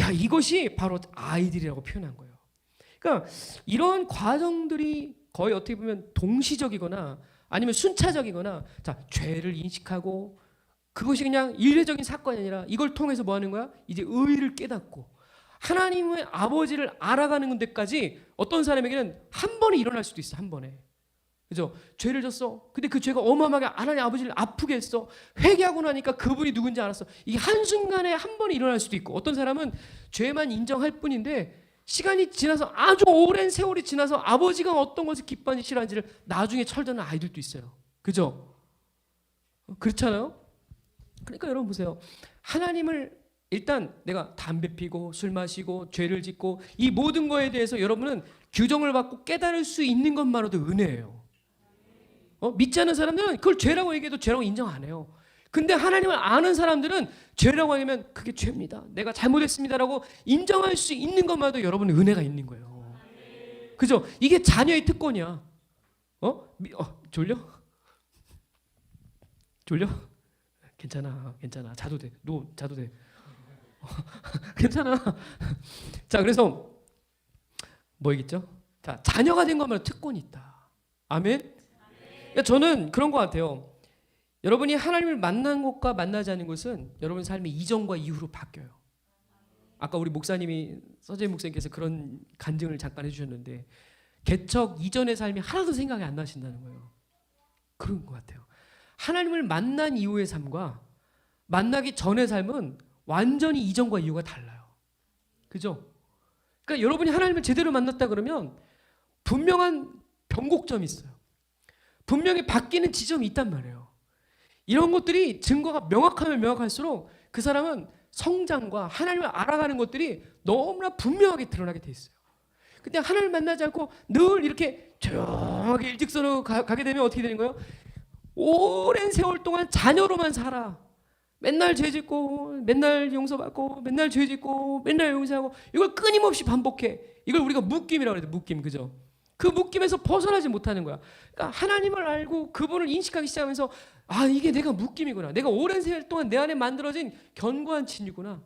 야, 이것이 바로 아이들이라고 표현한 거예요. 그러니까 이런 과정들이 거의 어떻게 보면 동시적이거나 아니면 순차적이거나 자, 죄를 인식하고 그것이 그냥 일회적인 사건이 아니라 이걸 통해서 뭐 하는 거야? 이제 의의를 깨닫고 하나님의 아버지를 알아가는 데까지 어떤 사람에게는 한 번에 일어날 수도 있어. 한 번에. 그죠? 죄를 졌어. 근데 그 죄가 어마어마하게 하나님 아버지를 아프게 했어. 회개하고 나니까 그분이 누군지 알았어. 이게 한순간에 한 번에 일어날 수도 있고 어떤 사람은 죄만 인정할 뿐인데 시간이 지나서 아주 오랜 세월이 지나서 아버지가 어떤 것을 기뻐하는지 싫어하는지를 나중에 철드는 아이들도 있어요. 그죠? 그렇잖아요? 그러니까 여러분 보세요. 하나님을 일단 내가 담배 피고 술 마시고 죄를 짓고 이 모든 거에 대해서 여러분은 규정을 받고 깨달을 수 있는 것만으로도 은혜예요. 믿지 않는 사람들은 그걸 죄라고 얘기해도 죄라고 인정 안 해요. 근데 하나님을 아는 사람들은 죄라고 하면 그게 죄입니다. 내가 잘못했습니다라고 인정할 수 있는 것만도 여러분의 은혜가 있는 거예요. 그죠? 이게 자녀의 특권이야. 졸려? 졸려? 괜찮아. 자도 돼. 자도 돼. 괜찮아. 자, 그래서 뭐 얘기했죠? 자, 자녀가 된 것만으로 특권이 있다. 아멘? 그러니까 저는 그런 것 같아요. 여러분이 하나님을 만난 것과 만나지 않는 것은 여러분 삶의 이전과 이후로 바뀌어요. 아까 우리 목사님이 서재 목사님께서 그런 간증을 잠깐 해주셨는데 개척 이전의 삶이 하나도 생각이 안 나신다는 거예요. 그런 것 같아요. 하나님을 만난 이후의 삶과 만나기 전의 삶은 완전히 이전과 이후가 달라요. 그죠? 그러니까 여러분이 하나님을 제대로 만났다 그러면 분명한 변곡점이 있어요. 분명히 바뀌는 지점이 있단 말이에요. 이런 것들이 증거가 명확하면 명확할수록 그 사람은 성장과 하나님을 알아가는 것들이 너무나 분명하게 드러나게 돼 있어요. 근데 하나님을 만나지 않고 늘 이렇게 조용하게 일직선으로 가게 되면 어떻게 되는 거예요? 오랜 세월 동안 자녀로만 살아. 맨날 죄 짓고 맨날 용서받고 맨날 죄 짓고 맨날 용서하고 이걸 끊임없이 반복해. 이걸 우리가 묶임이라고 그래요. 묶임. 그죠? 그 묶임에서 벗어나지 못하는 거야. 그러니까 하나님을 알고 그분을 인식하기 시작하면서 아, 이게 내가 묶임이구나. 내가 오랜 세월 동안 내 안에 만들어진 견고한 진이구나.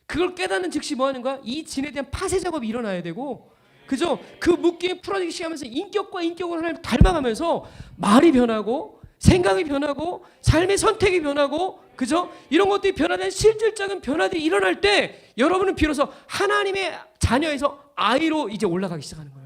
그걸 깨닫는 즉시 뭐 하는 거야? 이 진에 대한 파쇄 작업이 일어나야 되고, 그죠? 그 묶임이 풀어지기 시작하면서 인격과 인격을 하나님 닮아가면서 말이 변하고 생각이 변하고 삶의 선택이 변하고, 그죠? 이런 것들이 변화된 실질적인 변화들이 일어날 때 여러분은 비로소 하나님의 자녀에서 아이로 이제 올라가기 시작하는 거예요.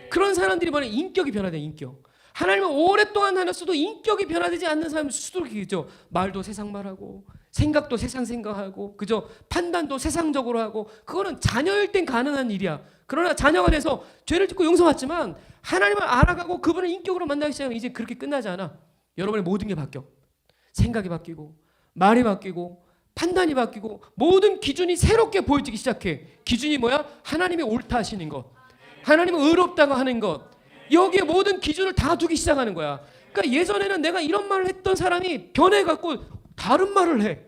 그런 사람들이 뭐냐? 인격이 변화된 인격. 하나님을 오랫동안 하셨어도 인격이 변화되지 않는 사람은 수두룩이죠. 말도 세상 말하고 생각도 세상 생각하고, 그죠? 판단도 세상적으로 하고. 그거는 자녀일 땐 가능한 일이야. 그러나 자녀가 돼서 죄를 짓고 용서받지만 하나님을 알아가고 그분을 인격으로 만나기 시작하면 이제 그렇게 끝나지 않아. 여러분의 모든 게 바뀌어. 생각이 바뀌고 말이 바뀌고 판단이 바뀌고 모든 기준이 새롭게 보여지기 시작해. 기준이 뭐야? 하나님이 옳다 하시는 것, 하나님은 의롭다고 하는 것, 여기에 모든 기준을 다 두기 시작하는 거야. 그러니까 예전에는 내가 이런 말을 했던 사람이 변해갖고 다른 말을 해.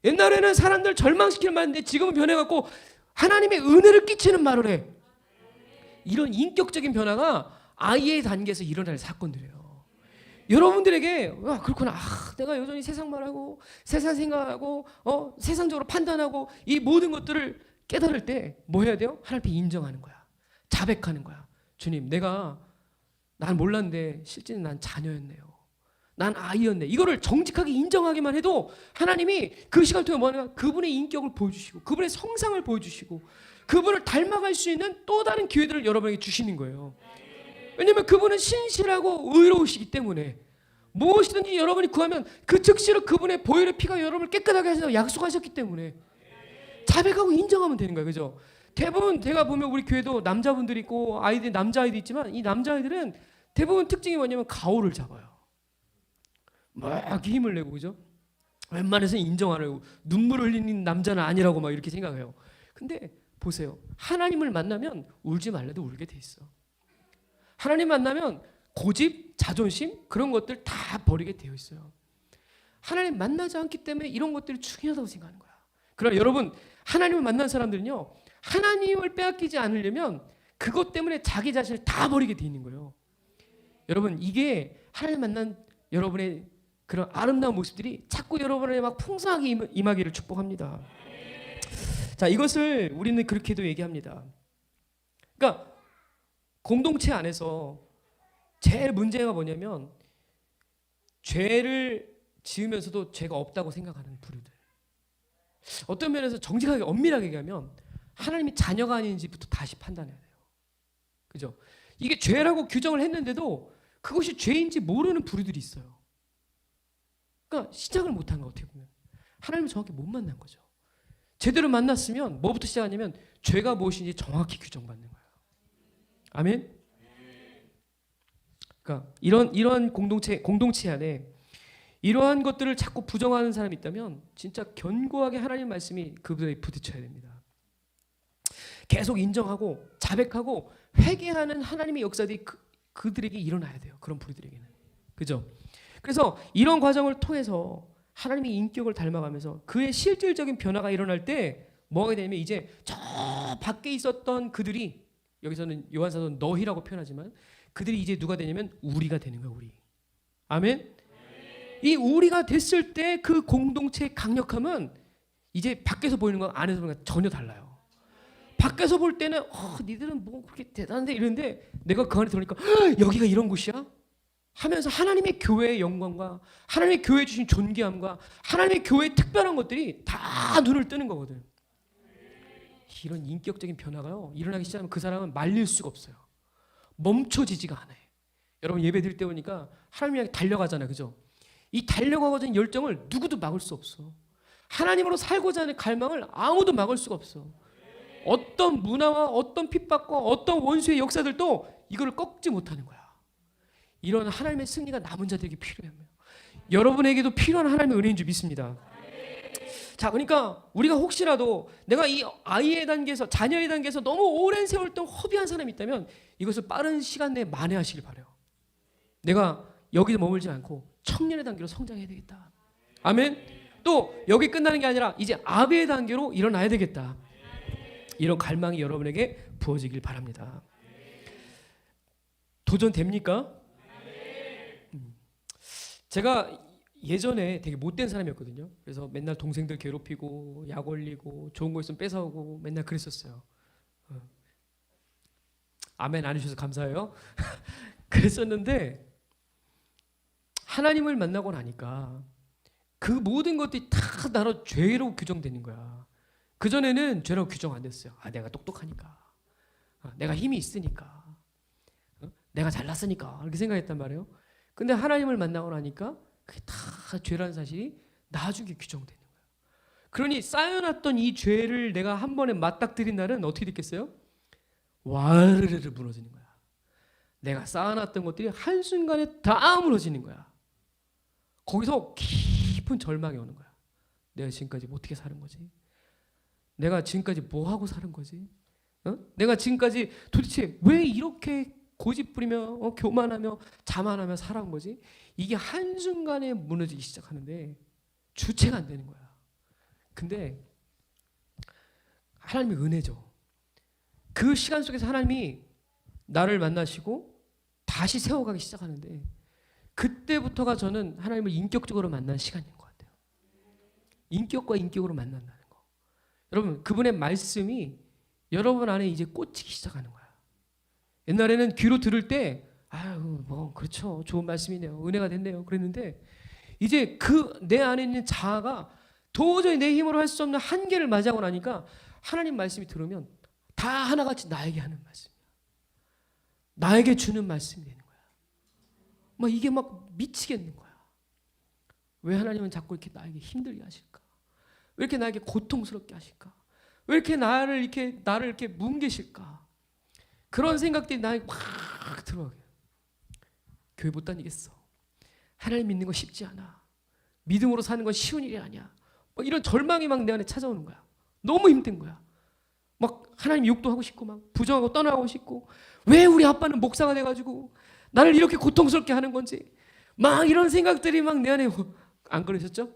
옛날에는 사람들 절망시키는 말인데 지금은 변해갖고 하나님의 은혜를 끼치는 말을 해. 이런 인격적인 변화가 아이의 단계에서 일어날 사건들이에요. 여러분들에게 그렇구나. 내가 여전히 세상 말하고 세상 생각하고 세상적으로 판단하고 이 모든 것들을 깨달을 때 뭐 해야 돼요? 하나님 앞에 인정하는 거야. 자백하는 거야. 주님, 난 몰랐는데 실제는 난 자녀였네요. 난 아이였네. 이거를 정직하게 인정하기만 해도 하나님이 그 시간을 통해 뭐하냐? 그분의 인격을 보여주시고 그분의 성상을 보여주시고 그분을 닮아갈 수 있는 또 다른 기회들을 여러분에게 주시는 거예요. 왜냐하면 그분은 신실하고 의로우시기 때문에 무엇이든지 여러분이 구하면 그 즉시로 그분의 보혈의 피가 여러분을 깨끗하게 하셔서 약속하셨기 때문에 자백하고 인정하면 되는 거예요. 그죠? 대부분 제가 보면 우리 교회도 남자분들이 있고 남자아이도 있지만 이 남자아이들은 대부분 특징이 뭐냐면 가오를 잡아요. 막 힘을 내고, 그죠? 웬만해서는 인정 안 하고 눈물을 흘리는 남자는 아니라고 막 이렇게 생각해요. 근데 보세요. 하나님을 만나면 울지 말래도 울게 돼 있어. 하나님 만나면 고집, 자존심 그런 것들 다 버리게 되어 있어요. 하나님 만나지 않기 때문에 이런 것들이 중요하다고 생각하는 거야. 그러나 여러분, 하나님을 만난 사람들은요, 하나님을 빼앗기지 않으려면 그것 때문에 자기 자신을 다 버리게 돼 있는 거예요. 여러분, 이게 하나님 만난 여러분의 그런 아름다운 모습들이 자꾸 여러분의 막 풍성하게 임하기를 축복합니다. 자, 이것을 우리는 그렇게도 얘기합니다. 그러니까 공동체 안에서 제일 문제가 뭐냐면 죄를 지으면서도 죄가 없다고 생각하는 부류들. 어떤 면에서 정직하게 엄밀하게 얘기하면 하나님이 자녀가 아닌지부터 다시 판단해야 돼요. 그죠? 이게 죄라고 규정을 했는데도 그것이 죄인지 모르는 부류들이 있어요. 그러니까 시작을 못한 거 어떻게 보면 하나님을 정확히 못 만난 거죠. 제대로 만났으면 뭐부터 시작하냐면 죄가 무엇인지 정확히 규정받는 거예요. 아멘. 그러니까 이런 공동체 안에 이러한 것들을 자꾸 부정하는 사람이 있다면 진짜 견고하게 하나님 말씀이 그들에게 부딪혀야 됩니다. 계속 인정하고 자백하고 회개하는 하나님의 역사들이 그들에게 일어나야 돼요. 그런 부류들에게는. 그죠? 그래서 이런 과정을 통해서 하나님의 인격을 닮아가면서 그의 실질적인 변화가 일어날 때 뭐가 되냐면 이제 저 밖에 있었던 그들이, 여기서는 요한사도는 너희라고 표현하지만 그들이 이제 누가 되냐면 우리가 되는 거예요. 우리. 아멘. 이 우리가 됐을 때 그 공동체의 강력함은 이제 밖에서 보이는 건 안에서 보는 건 전혀 달라요. 밖에서 볼 때는 니들은 뭐 그렇게 대단한데 이러는데 내가 그 안에 들어오니까 여기가 이런 곳이야? 하면서 하나님의 교회의 영광과 하나님의 교회에 주신 존귀함과 하나님의 교회의 특별한 것들이 다 눈을 뜨는 거거든. 이런 인격적인 변화가요 일어나기 시작하면 그 사람은 말릴 수가 없어요. 멈춰지지가 않아요. 여러분 예배 드릴 때 보니까 하나님 향해 달려가잖아요. 그죠? 이 달려가고자 하는 열정을 누구도 막을 수 없어. 하나님으로 살고자 하는 갈망을 아무도 막을 수가 없어. 어떤 문화와 어떤 핍박과 어떤 원수의 역사들도 이거를 꺾지 못하는 거야. 이런 하나님의 승리가 남은 자들에게 필요해요. 여러분에게도 필요한 하나님의 은혜인 줄 믿습니다. 자, 그러니까 우리가 혹시라도 내가 이 아이의 단계에서 자녀의 단계에서 너무 오랜 세월 동안 허비한 사람이 있다면 이것을 빠른 시간 내에 만회하시길 바라요. 내가 여기서 머물지 않고 청년의 단계로 성장해야 되겠다. 아멘. 또 여기 끝나는 게 아니라 이제 아비의 단계로 일어나야 되겠다. 이런 갈망이 여러분에게 부어지길 바랍니다. 도전됩니까? 제가 예전에 되게 못된 사람이었거든요. 그래서 맨날 동생들 괴롭히고 약 올리고 좋은 거 있으면 뺏어오고 맨날 그랬었어요. 아멘 안 해주셔서 감사해요. 그랬었는데 하나님을 만나고 나니까 그 모든 것들이 다 나로 죄로 규정되는 거야. 그전에는 죄라고 규정 안 됐어요. 내가 똑똑하니까, 내가 힘이 있으니까, 내가 잘났으니까 이렇게 생각했단 말이에요. 근데 하나님을 만나고 나니까 그게 다 죄라는 사실이 나중에 규정되는 거예요. 그러니 쌓여놨던 이 죄를 내가 한 번에 맞닥뜨린 날은 어떻게 됐겠어요? 와르르르 무너지는 거야. 내가 쌓아놨던 것들이 한순간에 다 무너지는 거야. 거기서 깊은 절망이 오는 거야. 내가 지금까지 어떻게 사는 거지? 내가 지금까지 뭐 하고 사는 거지? 내가 지금까지 도대체 왜 이렇게 고집 부리며 교만하며 자만하며 살아온 거지? 이게 한순간에 무너지기 시작하는데 주체가 안 되는 거야. 근데 하나님의 은혜죠. 그 시간 속에서 하나님이 나를 만나시고 다시 세워가기 시작하는데 그때부터가 저는 하나님을 인격적으로 만난 시간인 것 같아요. 인격과 인격으로 만난다는 거. 여러분 그분의 말씀이 여러분 안에 이제 꽂히기 시작하는 거야. 옛날에는 귀로 들을 때 아유 뭐 그렇죠 좋은 말씀이네요 은혜가 됐네요 그랬는데 이제 그 내 안에 있는 자아가 도저히 내 힘으로 할 수 없는 한계를 맞이하고 나니까 하나님 말씀이 들으면 다 하나같이 나에게 하는 말씀이야. 나에게 주는 말씀이 되는 거야. 막 이게 막 미치겠는 거야. 왜 하나님은 자꾸 이렇게 나에게 힘들게 하실까? 왜 이렇게 나에게 고통스럽게 하실까? 왜 이렇게 나를 이렇게 뭉개실까? 그런 생각들이 나에게 막 들어와요. 교회 못 다니겠어. 하나님 믿는 거 쉽지 않아. 믿음으로 사는 건 쉬운 일이 아니야. 막 이런 절망이 막 내 안에 찾아오는 거야. 너무 힘든 거야. 막 하나님 욕도 하고 싶고 막 부정하고 떠나고 싶고 왜 우리 아빠는 목사가 돼가지고 나를 이렇게 고통스럽게 하는 건지 막 이런 생각들이 막 내 안에 안 그러셨죠?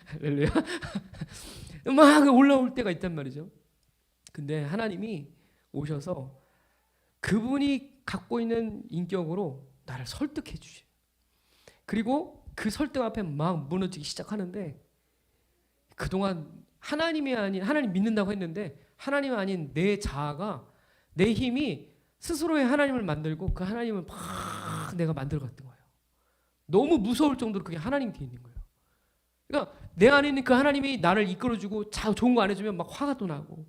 할렐루야. 막 올라올 때가 있단 말이죠. 근데 하나님이 오셔서 그분이 갖고 있는 인격으로 나를 설득해 주셔요. 그리고 그 설득 앞에 막 무너지기 시작하는데 그동안 하나님이 아닌 하나님 믿는다고 했는데 하나님이 아닌 내 자아가 내 힘이 스스로의 하나님을 만들고 그 하나님을 막 내가 만들어갔던 거예요. 너무 무서울 정도로 그게 하나님이 되어 있는 거예요. 그러니까 내 안에 있는 그 하나님이 나를 이끌어주고 좋은 거 안 해주면 막 화가 또 나고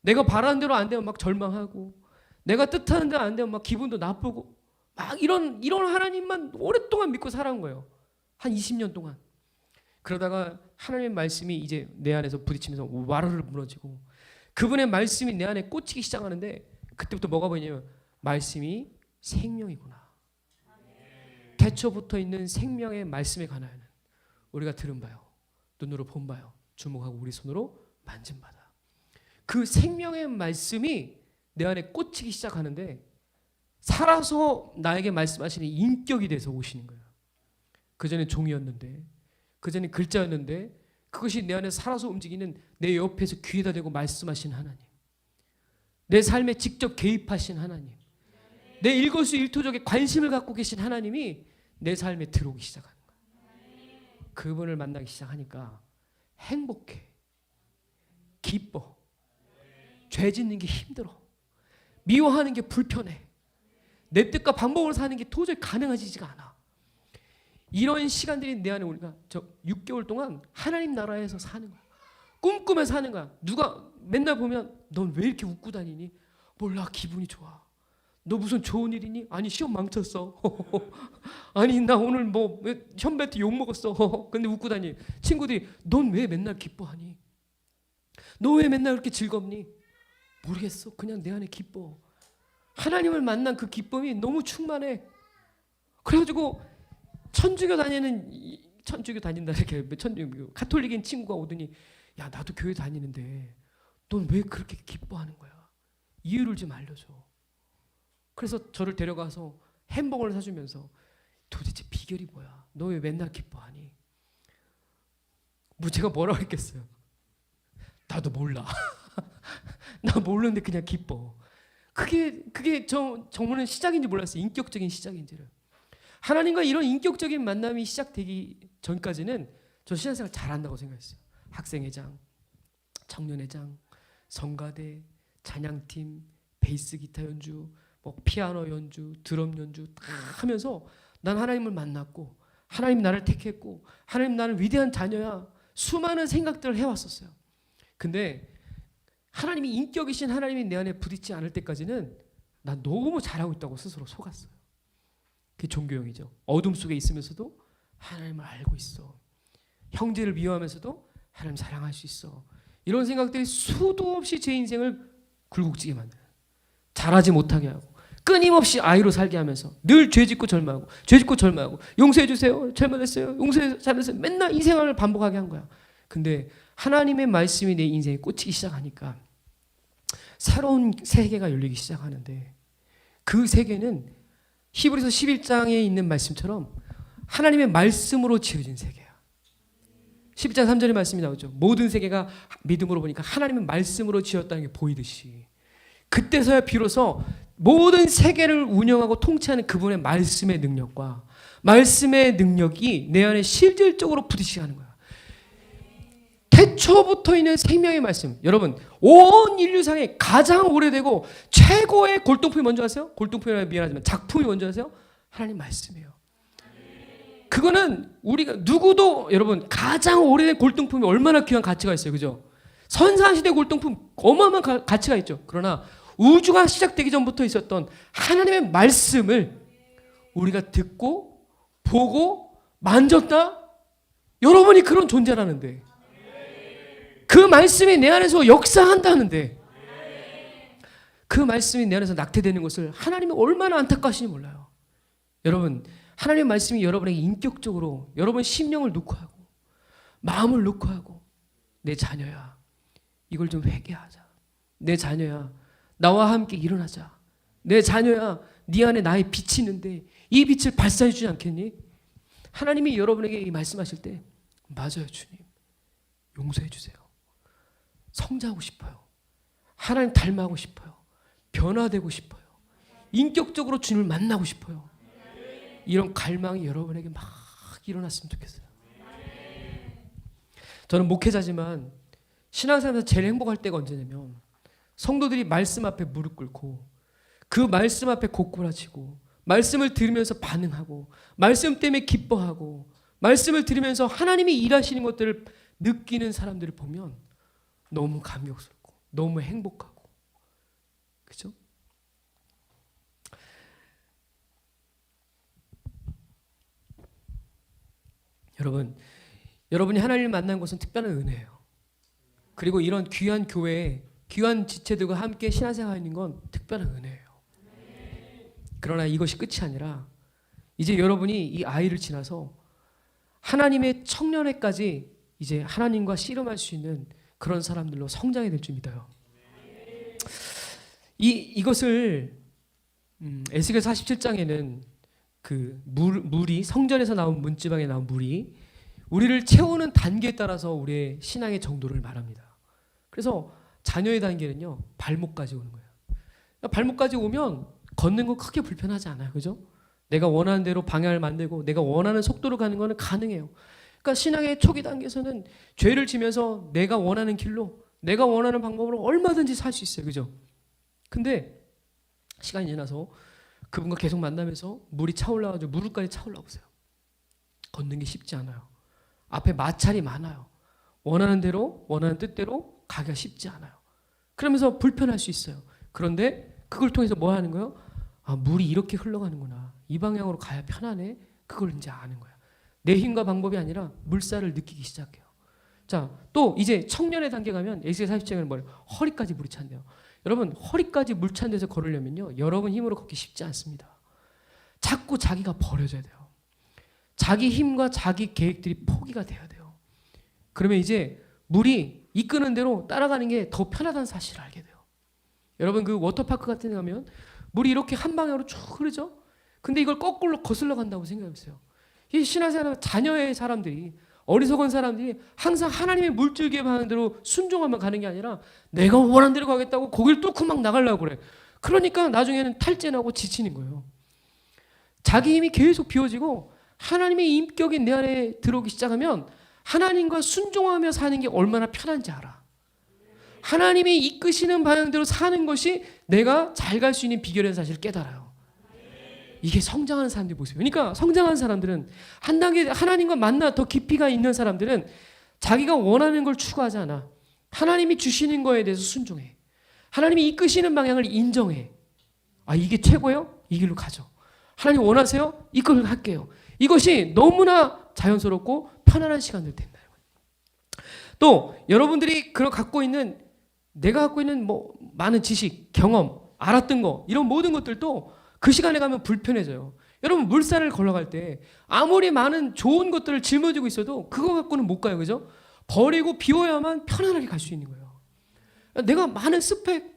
내가 바라는 대로 안 되면 막 절망하고 내가 뜻하는 대로 안 되면 막 기분도 나쁘고 막 이런 하나님만 오랫동안 믿고 살아온 거예요. 한 20년 동안. 그러다가 하나님의 말씀이 이제 내 안에서 부딪히면서 와르르 무너지고 그분의 말씀이 내 안에 꽂히기 시작하는데 그때부터 뭐가 보이냐면 말씀이 생명이구나. 태초부터 있는 생명의 말씀에 관하여는 우리가 들은 바요. 눈으로 본 바요. 주목하고 우리 손으로 만진 바다. 그 생명의 말씀이 내 안에 꽂히기 시작하는데 살아서 나에게 말씀하시는 인격이 돼서 오시는 거예요. 그전에 종이었는데 그전에 글자였는데 그것이 내 안에 살아서 움직이는 내 옆에서 귀에다 대고 말씀하신 하나님. 내 삶에 직접 개입하신 하나님. 내 일거수일투족에 관심을 갖고 계신 하나님이 내 삶에 들어오기 시작하는 거예요. 그분을 만나기 시작하니까 행복해. 기뻐. 죄 짓는 게 힘들어. 미워하는 게 불편해. 내 뜻과 방법으로 사는 게 도저히 가능하지가 않아. 이런 시간들이 내 안에 우리가 6개월 동안 하나님 나라에서 사는 거야. 꿈꾸며 사는 거야. 누가 맨날 보면 넌 왜 이렇게 웃고 다니니? 몰라, 기분이 좋아. 너 무슨 좋은 일이니? 아니, 시험 망쳤어. 아니, 나 오늘 뭐 현배한테 욕 먹었어. 근데 웃고 다니. 친구들이 넌 왜 맨날 기뻐하니? 너 왜 맨날 그렇게 즐겁니? 모르겠어. 그냥 내 안에 기뻐. 하나님을 만난 그 기쁨이 너무 충만해. 그래가지고 천주교 다닌다 이렇게 가톨릭인 친구가 오더니 야, 나도 교회 다니는데 넌 왜 그렇게 기뻐하는 거야? 이유를 좀 알려줘. 그래서 저를 데려가서 햄버거를 사주면서 도대체 비결이 뭐야? 너 왜 맨날 기뻐하니? 뭐 제가 뭐라고 했겠어요? 나도 몰라. 나 모르는데 그냥 기뻐. 그게 정말은 시작인지 몰랐어요. 인격적인 시작인지를. 하나님과 이런 인격적인 만남이 시작되기 전까지는 저 신앙생활 잘한다고 생각했어요. 학생회장, 청년회장, 성가대, 찬양팀, 베이스 기타 연주, 뭐 피아노 연주, 드럼 연주 다 하면서 난 하나님을 만났고 하나님 나를 택했고 하나님 나는 위대한 자녀야. 수많은 생각들을 해왔었어요. 근데 하나님이 인격이신 하나님이 내 안에 부딪지 않을 때까지는 난 너무 잘하고 있다고 스스로 속았어요. 그게 종교형이죠. 어둠 속에 있으면서도 하나님을 알고 있어. 형제를 미워하면서도 하나님 사랑할 수 있어. 이런 생각들이 수도 없이 제 인생을 굴곡지게 만들어요. 잘하지 못하게 하고 끊임없이 아이로 살게 하면서 늘 죄짓고 절망하고 죄짓고 절망하고 용서해 주세요. 잘못했어요. 용서해 잘못했어요. 맨날 이 생활을 반복하게 한 거야. 근데 하나님의 말씀이 내 인생에 꽂히기 시작하니까 새로운 세계가 열리기 시작하는데 그 세계는 히브리서 11장에 있는 말씀처럼 하나님의 말씀으로 지어진 세계야. 11장 3절의 말씀이 나오죠. 모든 세계가 믿음으로 보니까 하나님의 말씀으로 지었다는 게 보이듯이 그때서야 비로소 모든 세계를 운영하고 통치하는 그분의 말씀의 능력과 말씀의 능력이 내 안에 실질적으로 부딪히게 하는 거야. 태초부터 있는 생명의 말씀. 여러분, 온 인류상에 가장 오래되고 최고의 골동품이 뭔지 아세요? 골동품이라면 미안하지만 작품이 뭔지 아세요? 하나님 말씀이에요. 그거는 우리가 누구도 여러분 가장 오래된 골동품이 얼마나 귀한 가치가 있어요. 그죠? 선사시대 골동품 어마어마한 가치가 있죠. 그러나 우주가 시작되기 전부터 있었던 하나님의 말씀을 우리가 듣고 보고 만졌다? 여러분이 그런 존재라는데 그 말씀이 내 안에서 역사한다는데 그 말씀이 내 안에서 낙태되는 것을 하나님이 얼마나 안타까우신지 몰라요. 여러분, 하나님의 말씀이 여러분에게 인격적으로 여러분 심령을 놓고 하고 마음을 놓고 하고 내 자녀야 이걸 좀 회개하자. 내 자녀야 나와 함께 일어나자. 내 자녀야 네 안에 나의 빛이 있는데 이 빛을 발산해 주지 않겠니? 하나님이 여러분에게 이 말씀하실 때 맞아요 주님 용서해 주세요. 성장하고 싶어요. 하나님 닮아가고 싶어요. 변화되고 싶어요. 인격적으로 주님을 만나고 싶어요. 이런 갈망이 여러분에게 막 일어났으면 좋겠어요. 저는 목회자지만 신앙생활에서 제일 행복할 때가 언제냐면 성도들이 말씀 앞에 무릎 꿇고 그 말씀 앞에 고꾸라지고 말씀을 들으면서 반응하고 말씀 때문에 기뻐하고 말씀을 들으면서 하나님이 일하시는 것들을 느끼는 사람들을 보면 너무 감격스럽고 너무 행복하고 그죠? 여러분이 하나님을 만난 것은 특별한 은혜예요. 그리고 이런 귀한 교회에 귀한 지체들과 함께 신앙생활하는 건 특별한 은혜예요. 그러나 이것이 끝이 아니라 이제 여러분이 이 아이를 지나서 하나님의 청년회까지 이제 하나님과 씨름할 수 있는 그런 사람들로 성장이 될 줄 믿어요. 이것을 에스겔 47장에는 그 물이 성전에서 나온 문지방에 나온 물이 우리를 채우는 단계에 따라서 우리의 신앙의 정도를 말합니다. 그래서 자녀의 단계는요 발목까지 오는 거예요. 그러니까 발목까지 오면 걷는 건 크게 불편하지 않아요. 그죠? 내가 원하는 대로 방향을 만들고 내가 원하는 속도로 가는 거는 가능해요. 그러니까 신앙의 초기 단계에서는 죄를 지면서 내가 원하는 길로 내가 원하는 방법으로 얼마든지 살 수 있어요. 그죠? 근데 시간이 지나서 그분과 계속 만나면서 물이 차올라가지고 무릎까지 차올라 보세요. 걷는 게 쉽지 않아요. 앞에 마찰이 많아요. 원하는 대로, 원하는 뜻대로 가기가 쉽지 않아요. 그러면서 불편할 수 있어요. 그런데 그걸 통해서 뭐 하는 거예요? 아, 물이 이렇게 흘러가는구나. 이 방향으로 가야 편하네. 그걸 이제 아는 거야. 내 힘과 방법이 아니라 물살을 느끼기 시작해요. 자, 또 이제 청년의 단계 가면 에스겔 40장에는 뭐래요? 허리까지 물이 찬대요. 여러분, 허리까지 물 찬 데서 걸으려면요, 여러분 힘으로 걷기 쉽지 않습니다. 자꾸 자기가 버려져야 돼요. 자기 힘과 자기 계획들이 포기가 돼야 돼요. 그러면 이제 물이 이끄는 대로 따라가는 게 더 편하다는 사실을 알게 돼요. 여러분, 그 워터파크 같은 데 가면 물이 이렇게 한 방향으로 쭉 흐르죠? 근데 이걸 거꾸로 거슬러 간다고 생각해보세요. 이 신앙생활 자녀의 사람들이, 어리석은 사람들이 항상 하나님의 물줄기에 가는 대로 순종하면 가는 게 아니라 내가 원하는 대로 가겠다고 거기를 뚫고 막 나가려고 그래. 그러니까 나중에는 탈진하고 지치는 거예요. 자기 힘이 계속 비워지고 하나님의 인격이 내 안에 들어오기 시작하면 하나님과 순종하며 사는 게 얼마나 편한지 알아. 하나님이 이끄시는 방향대로 사는 것이 내가 잘 갈 수 있는 비결이라는 사실을 깨달아요. 이게 성장하는 사람들의 모습이에요. 그러니까 성장한 사람들은 한 단계 하나님과 만나 더 깊이가 있는 사람들은 자기가 원하는 걸 추구하지 않아. 하나님이 주시는 거에 대해서 순종해. 하나님이 이끄시는 방향을 인정해. 아, 이게 최고예요? 이 길로 가죠. 하나님 원하세요? 이걸 할게요. 이것이 너무나 자연스럽고 편안한 시간들 된다. 또 여러분들이 내가 갖고 있는 뭐 많은 지식, 경험, 알았던 거, 이런 모든 것들도 그 시간에 가면 불편해져요. 여러분, 물살을 걸어갈 때 아무리 많은 좋은 것들을 짊어지고 있어도 그거 갖고는 못 가요. 그죠? 버리고 비워야만 편안하게 갈 수 있는 거예요. 내가 많은 스펙,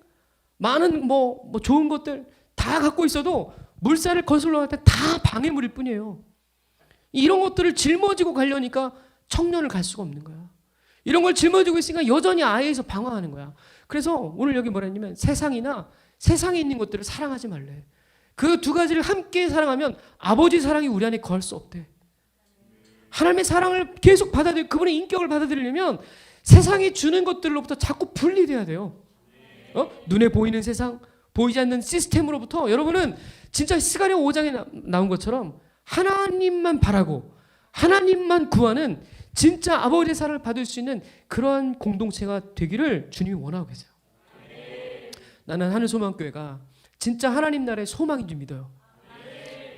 많은 뭐 좋은 것들 다 갖고 있어도 물살을 거슬러 갈 때 다 방해물일 뿐이에요. 이런 것들을 짊어지고 가려니까 청년을 갈 수가 없는 거야. 이런 걸 짊어지고 있으니까 여전히 아예에서 방황하는 거야. 그래서 오늘 여기 뭐라 했냐면 세상이나 세상에 있는 것들을 사랑하지 말래. 그 두 가지를 함께 사랑하면 아버지 사랑이 우리 안에 거할 수 없대. 하나님의 사랑을 계속 받아들이고 그분의 인격을 받아들이려면 세상이 주는 것들로부터 자꾸 분리돼야 돼요. 눈에 보이는 세상, 보이지 않는 시스템으로부터 여러분은 진짜 스가랴 5장에 나온 것처럼 하나님만 바라고 하나님만 구하는 진짜 아버지의 사랑을 받을 수 있는 그러한 공동체가 되기를 주님이 원하고 계세요. 나는 하늘소망교회가 진짜 하나님 나라의 소망인 줄 믿어요.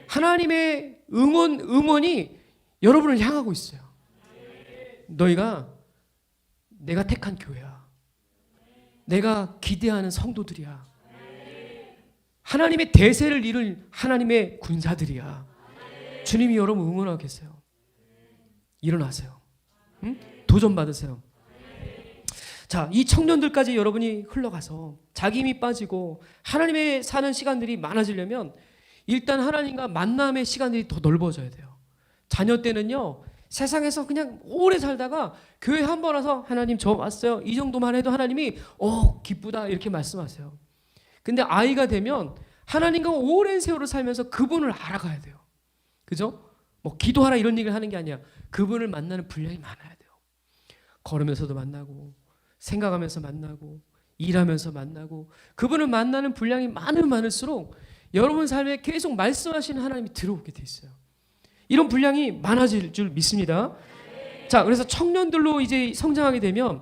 하나님의 응원이 여러분을 향하고 있어요. 너희가 내가 택한 교회야. 내가 기대하는 성도들이야. 하나님의 대세를 이룰 하나님의 군사들이야. 주님이 여러분 응원하고 계세요. 일어나세요. 응? 도전 받으세요. 자, 이 청년들까지 여러분이 흘러가서 자기 힘이 빠지고 하나님의 사는 시간들이 많아지려면 일단 하나님과 만남의 시간들이 더 넓어져야 돼요. 자녀 때는요, 세상에서 그냥 오래 살다가 교회 한 번 와서 하나님 저 왔어요. 이 정도만 해도 하나님이 기쁘다 이렇게 말씀하세요. 근데 아이가 되면 하나님과 오랜 세월을 살면서 그분을 알아가야 돼요. 그죠? 뭐 기도하라 이런 얘기를 하는 게 아니야. 그분을 만나는 분량이 많아야 돼요. 걸으면서도 만나고 생각하면서 만나고 일하면서 만나고 그분을 만나는 분량이 많을수록 여러분 삶에 계속 말씀하시는 하나님이 들어오게 돼 있어요. 이런 분량이 많아질 줄 믿습니다. 자, 그래서 청년들로 이제 성장하게 되면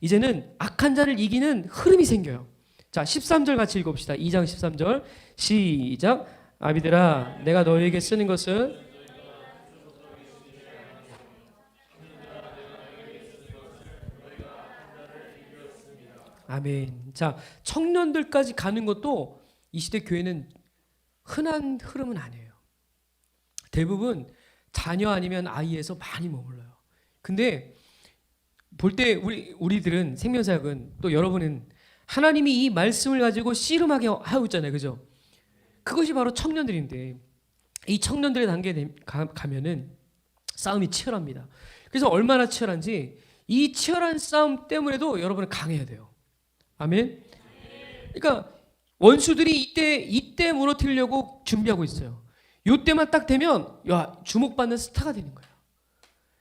이제는 악한 자를 이기는 흐름이 생겨요. 자, 13절 같이 읽어봅시다. 2장 13절 시작. 아비들아, 내가 너희에게 쓰는 것은 아멘. 자, 청년들까지 가는 것도 이 시대 교회는 흔한 흐름은 아니에요. 대부분 자녀 아니면 아이에서 많이 머물러요. 근데 볼 때 우리들은 생명사역은 또 여러분은 하나님이 이 말씀을 가지고 씨름하게 하고 있잖아요. 그죠? 그것이 바로 청년들인데 이 청년들의 단계에 가면은 싸움이 치열합니다. 그래서 얼마나 치열한지 이 치열한 싸움 때문에도 여러분은 강해야 돼요. 아멘. 그러니까 원수들이 이때 무너뜨리려고 준비하고 있어요. 이때만 딱 되면 주목받는 스타가 되는 거예요.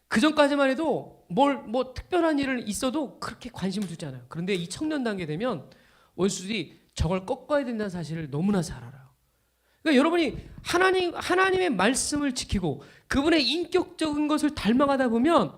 그 전까지만 해도 뭐 특별한 일을 있어도 그렇게 관심을 두지 않아요. 그런데 이 청년 단계 되면 원수들이 저걸 꺾어야 된다는 사실을 너무나 잘 알아요. 그러니까 여러분이 하나님의 말씀을 지키고 그분의 인격적인 것을 닮아가다 보면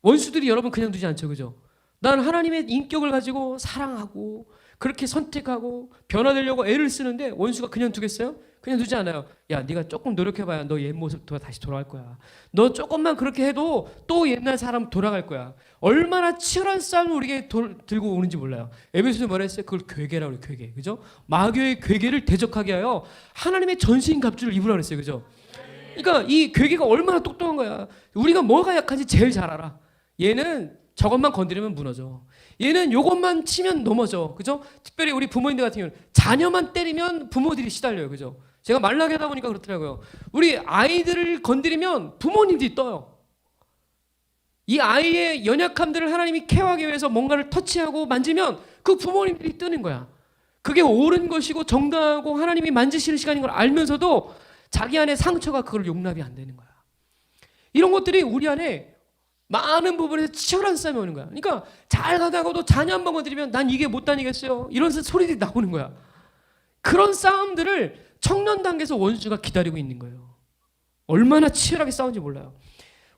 원수들이 여러분 그냥 두지 않죠, 그죠? 난 하나님의 인격을 가지고 사랑하고 그렇게 선택하고 변화되려고 애를 쓰는데 원수가 그냥 두겠어요? 그냥 두지 않아요. 야, 네가 조금 노력해봐야 너 옛 모습 다시 돌아갈 거야. 너 조금만 그렇게 해도 또 옛날 사람 돌아갈 거야. 얼마나 치열한 싸움을 우리에게 들고 오는지 몰라요. 에베소서 뭐라 했어요? 그걸 괴계라고 그래요. 괴계, 그죠? 마귀의 괴계를 대적하게 하여 하나님의 전신 갑주를 입으라고 그랬어요, 그죠? 그러니까 이 괴계가 얼마나 똑똑한 거야. 우리가 뭐가 약한지 제일 잘 알아. 얘는 저것만 건드리면 무너져. 얘는 요것만 치면 넘어져. 그죠? 특별히 우리 부모님들 같은 경우는 자녀만 때리면 부모들이 시달려요. 그죠? 제가 말라게 하다 보니까 그렇더라고요. 우리 아이들을 건드리면 부모님들이 떠요. 이 아이의 연약함들을 하나님이 케어하기 위해서 뭔가를 터치하고 만지면 그 부모님들이 뜨는 거야. 그게 옳은 것이고 정당하고 하나님이 만지시는 시간인 걸 알면서도 자기 안에 상처가 그걸 용납이 안 되는 거야. 이런 것들이 우리 안에 많은 부분에서 치열한 싸움이 오는 거야. 그러니까 잘 가다가도 자녀 한 번 건드리면 난 이게 못 다니겠어요. 이런 소리들이 나오는 거야. 그런 싸움들을 청년 단계에서 원수가 기다리고 있는 거예요. 얼마나 치열하게 싸운지 몰라요.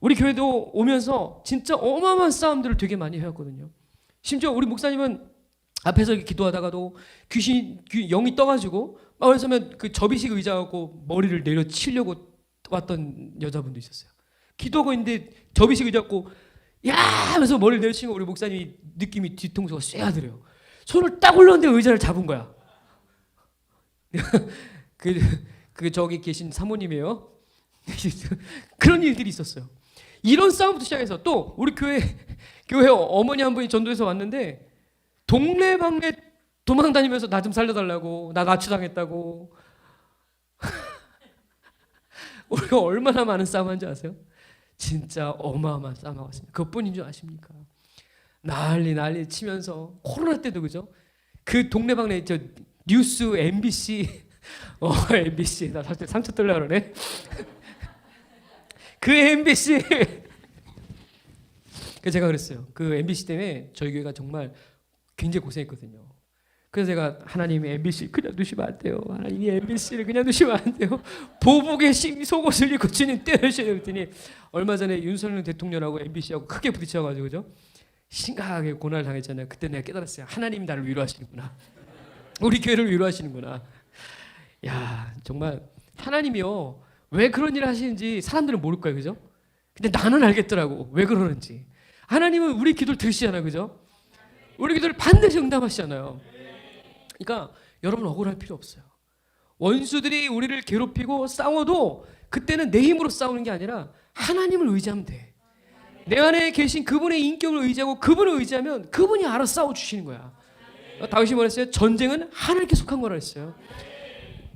우리 교회도 오면서 진짜 어마어마한 싸움들을 되게 많이 해왔거든요. 심지어 우리 목사님은 앞에서 이렇게 기도하다가도 영이 떠가지고 마을에 서면 그 접이식 의자 갖고 머리를 내려 치려고 왔던 여자분도 있었어요. 기도하고 있는데 접이식 의자 갖고 야 하면서 머리를 내려치고 우리 목사님이 느낌이 뒤통수가 쇠하더래요. 손을 딱 올렸는데 의자를 잡은 거야. 그 저기 계신 사모님이에요. 그런 일들이 있었어요. 이런 싸움부터 시작해서 또 우리 교회 어머니 한 분이 전도해서 왔는데 동네방네 도망다니면서 나 좀 살려달라고, 나 납치당했다고. 우리가 얼마나 많은 싸움한지 아세요? 진짜 어마어마한 싸움하고 있습니다. 그것뿐인 줄 아십니까? 난리 치면서 코로나 때도 그죠? 그 동네방네 저 뉴스 MBC MBC 나 사실 상처 떨려 그러네. 그 MBC 제가 그랬어요. 그 MBC 때문에 저희 교회가 정말 굉장히 고생했거든요. 그래서 제가 하나님이 MBC 그냥 두시면 안 돼요. 하나님이 MBC를 그냥 두시면 안 돼요. 보복의 속옷을 입고 주님 때려주셔야 그랬더니 얼마 전에 윤석열 대통령하고 MBC하고 크게 부딪혀가지고 그죠? 심각하게 고난을 당했잖아요. 그때 내가 깨달았어요. 하나님이 나를 위로하시는구나. 우리 교회를 위로하시는구나. 야 정말 하나님이요 왜 그런 일을 하시는지 사람들은 모를 거예요, 그죠? 근데 나는 알겠더라고 왜 그러는지. 하나님은 우리 기도를 들으시잖아요, 그죠? 우리 기도를 반드시 응답하시잖아요. 그러니까 여러분 억울할 필요 없어요. 원수들이 우리를 괴롭히고 싸워도 그때는 내 힘으로 싸우는 게 아니라 하나님을 의지하면 돼. 내 안에 계신 그분의 인격을 의지하고 그분을 의지하면 그분이 알아서 싸워주시는 거야. 다윗이 뭐랬어요? 전쟁은 하나님께 속한 거라 했어요.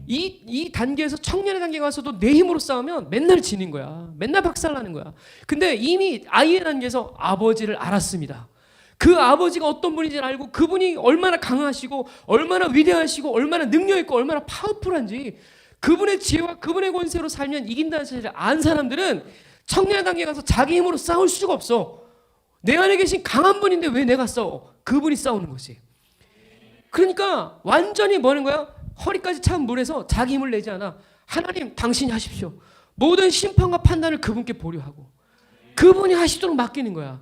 이 단계에서 청년의 단계에 가서도 내 힘으로 싸우면 맨날 지는 거야. 맨날 박살나는 거야. 근데 이미 아이의 단계에서 아버지를 알았습니다. 그 아버지가 어떤 분인지 알고 그분이 얼마나 강하시고 얼마나 위대하시고 얼마나 능력 있고 얼마나 파워풀한지 그분의 지혜와 그분의 권세로 살면 이긴다는 사실을 안 사람들은 청년 단계에 가서 자기 힘으로 싸울 수가 없어. 내 안에 계신 강한 분인데 왜 내가 싸워? 그분이 싸우는 거지. 그러니까 완전히 뭐는 거야? 허리까지 찬 물에서 자기 힘을 내지 않아. 하나님 당신이 하십시오. 모든 심판과 판단을 그분께 보류하고 그분이 하시도록 맡기는 거야.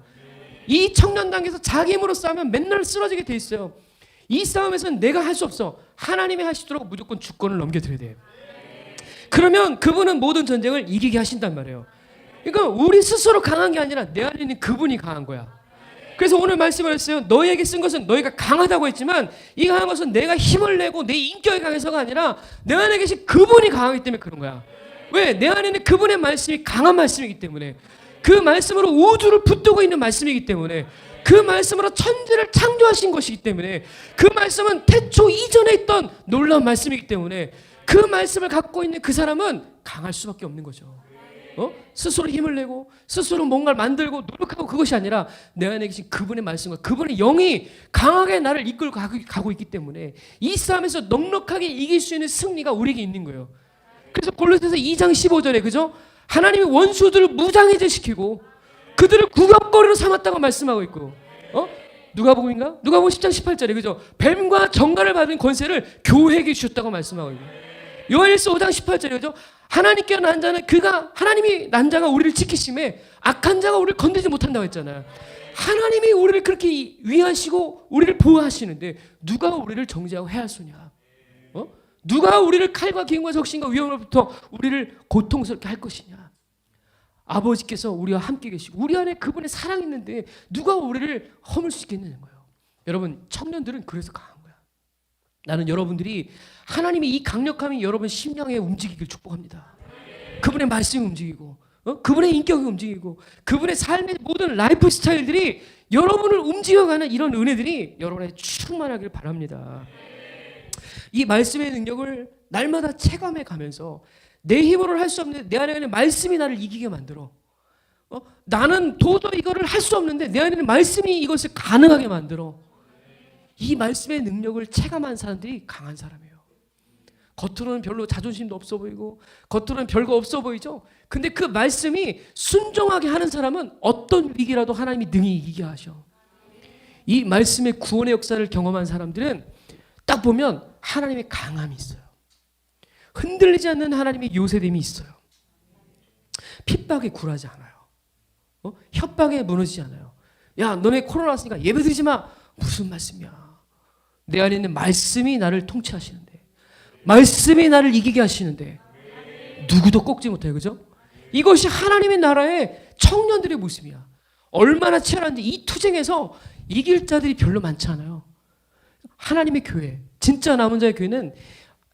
이 청년 단계에서 자기 힘으로 싸우면 맨날 쓰러지게 돼 있어요. 이 싸움에서는 내가 할 수 없어. 하나님이 하시도록 무조건 주권을 넘겨드려야 돼요. 그러면 그분은 모든 전쟁을 이기게 하신단 말이에요. 그러니까 우리 스스로 강한 게 아니라 내 안에 있는 그분이 강한 거야. 그래서 오늘 말씀을 했어요. 너희에게 쓴 것은 너희가 강하다고 했지만 이 강한 것은 내가 힘을 내고 내 인격이 강해서가 아니라 내 안에 계신 그분이 강하기 때문에 그런 거야. 왜? 내 안에 있는 그분의 말씀이 강한 말씀이기 때문에 그 말씀으로 우주를 붙들고 있는 말씀이기 때문에 그 말씀으로 천지를 창조하신 것이기 때문에 그 말씀은 태초 이전에 있던 놀라운 말씀이기 때문에 그 말씀을 갖고 있는 그 사람은 강할 수밖에 없는 거죠. 스스로 힘을 내고 스스로 뭔가를 만들고 노력하고 그것이 아니라 내 안에 계신 그분의 말씀과 그분의 영이 강하게 나를 이끌고 가고 있기 때문에 이 싸움에서 넉넉하게 이길 수 있는 승리가 우리에게 있는 거예요. 그래서 골로새서 2장 15절에 그죠? 하나님이 원수들을 무장해제시키고 그들을 구경거리로 삼았다고 말씀하고 있고 누가복음인가? 누가복음 10장 18절에 그죠? 뱀과 정갈을 받은 권세를 교회에게 주셨다고 말씀하고 있고 요한일서 5장 18절이죠. 하나님께 난 자는 그가 하나님이 난 자가 우리를 지키심에 악한 자가 우리를 건드리지 못한다고 했잖아요. 하나님이 우리를 그렇게 위하시고 우리를 보호하시는데 누가 우리를 정죄하고 해하소냐? 누가 우리를 칼과 기근과 적신과 위험으로부터 우리를 고통스럽게 할 것이냐? 아버지께서 우리와 함께 계시고 우리 안에 그분의 사랑이 있는데 누가 우리를 허물 수 있겠냐는 거예요. 여러분, 청년들은 그래서 강한 거야. 나는 여러분들이 하나님의 이 강력함이 여러분 심령에 움직이길 축복합니다. 그분의 말씀이 움직이고 그분의 인격이 움직이고 그분의 삶의 모든 라이프 스타일들이 여러분을 움직여가는 이런 은혜들이 여러분의 충만하길 바랍니다. 이 말씀의 능력을 날마다 체감해 가면서 내 힘으로는 할 수 없는데 내 안에 있는 말씀이 나를 이기게 만들어. 나는 도저히 이거를 할 수 없는데 내 안에 있는 말씀이 이것을 가능하게 만들어. 이 말씀의 능력을 체감한 사람들이 강한 사람이에요. 겉으로는 별로 자존심도 없어 보이고 겉으로는 별거 없어 보이죠. 근데 그 말씀이 순종하게 하는 사람은 어떤 위기라도 하나님이 능히 이기게 하셔. 이 말씀의 구원의 역사를 경험한 사람들은 딱 보면 하나님의 강함이 있어요. 흔들리지 않는 하나님의 요새됨이 있어요. 핍박에 굴하지 않아요. 협박에 무너지지 않아요. 야, 너네 코로나 왔으니까 예배드리지 마. 무슨 말씀이야? 내 안에 있는 말씀이 나를 통치하시는데, 말씀이 나를 이기게 하시는데 누구도 꺾지 못해요. 그죠? 이것이 하나님의 나라의 청년들의 모습이야. 얼마나 치열한지 이 투쟁에서 이길 자들이 별로 많지 않아요. 하나님의 교회, 진짜 남은 자의 교회는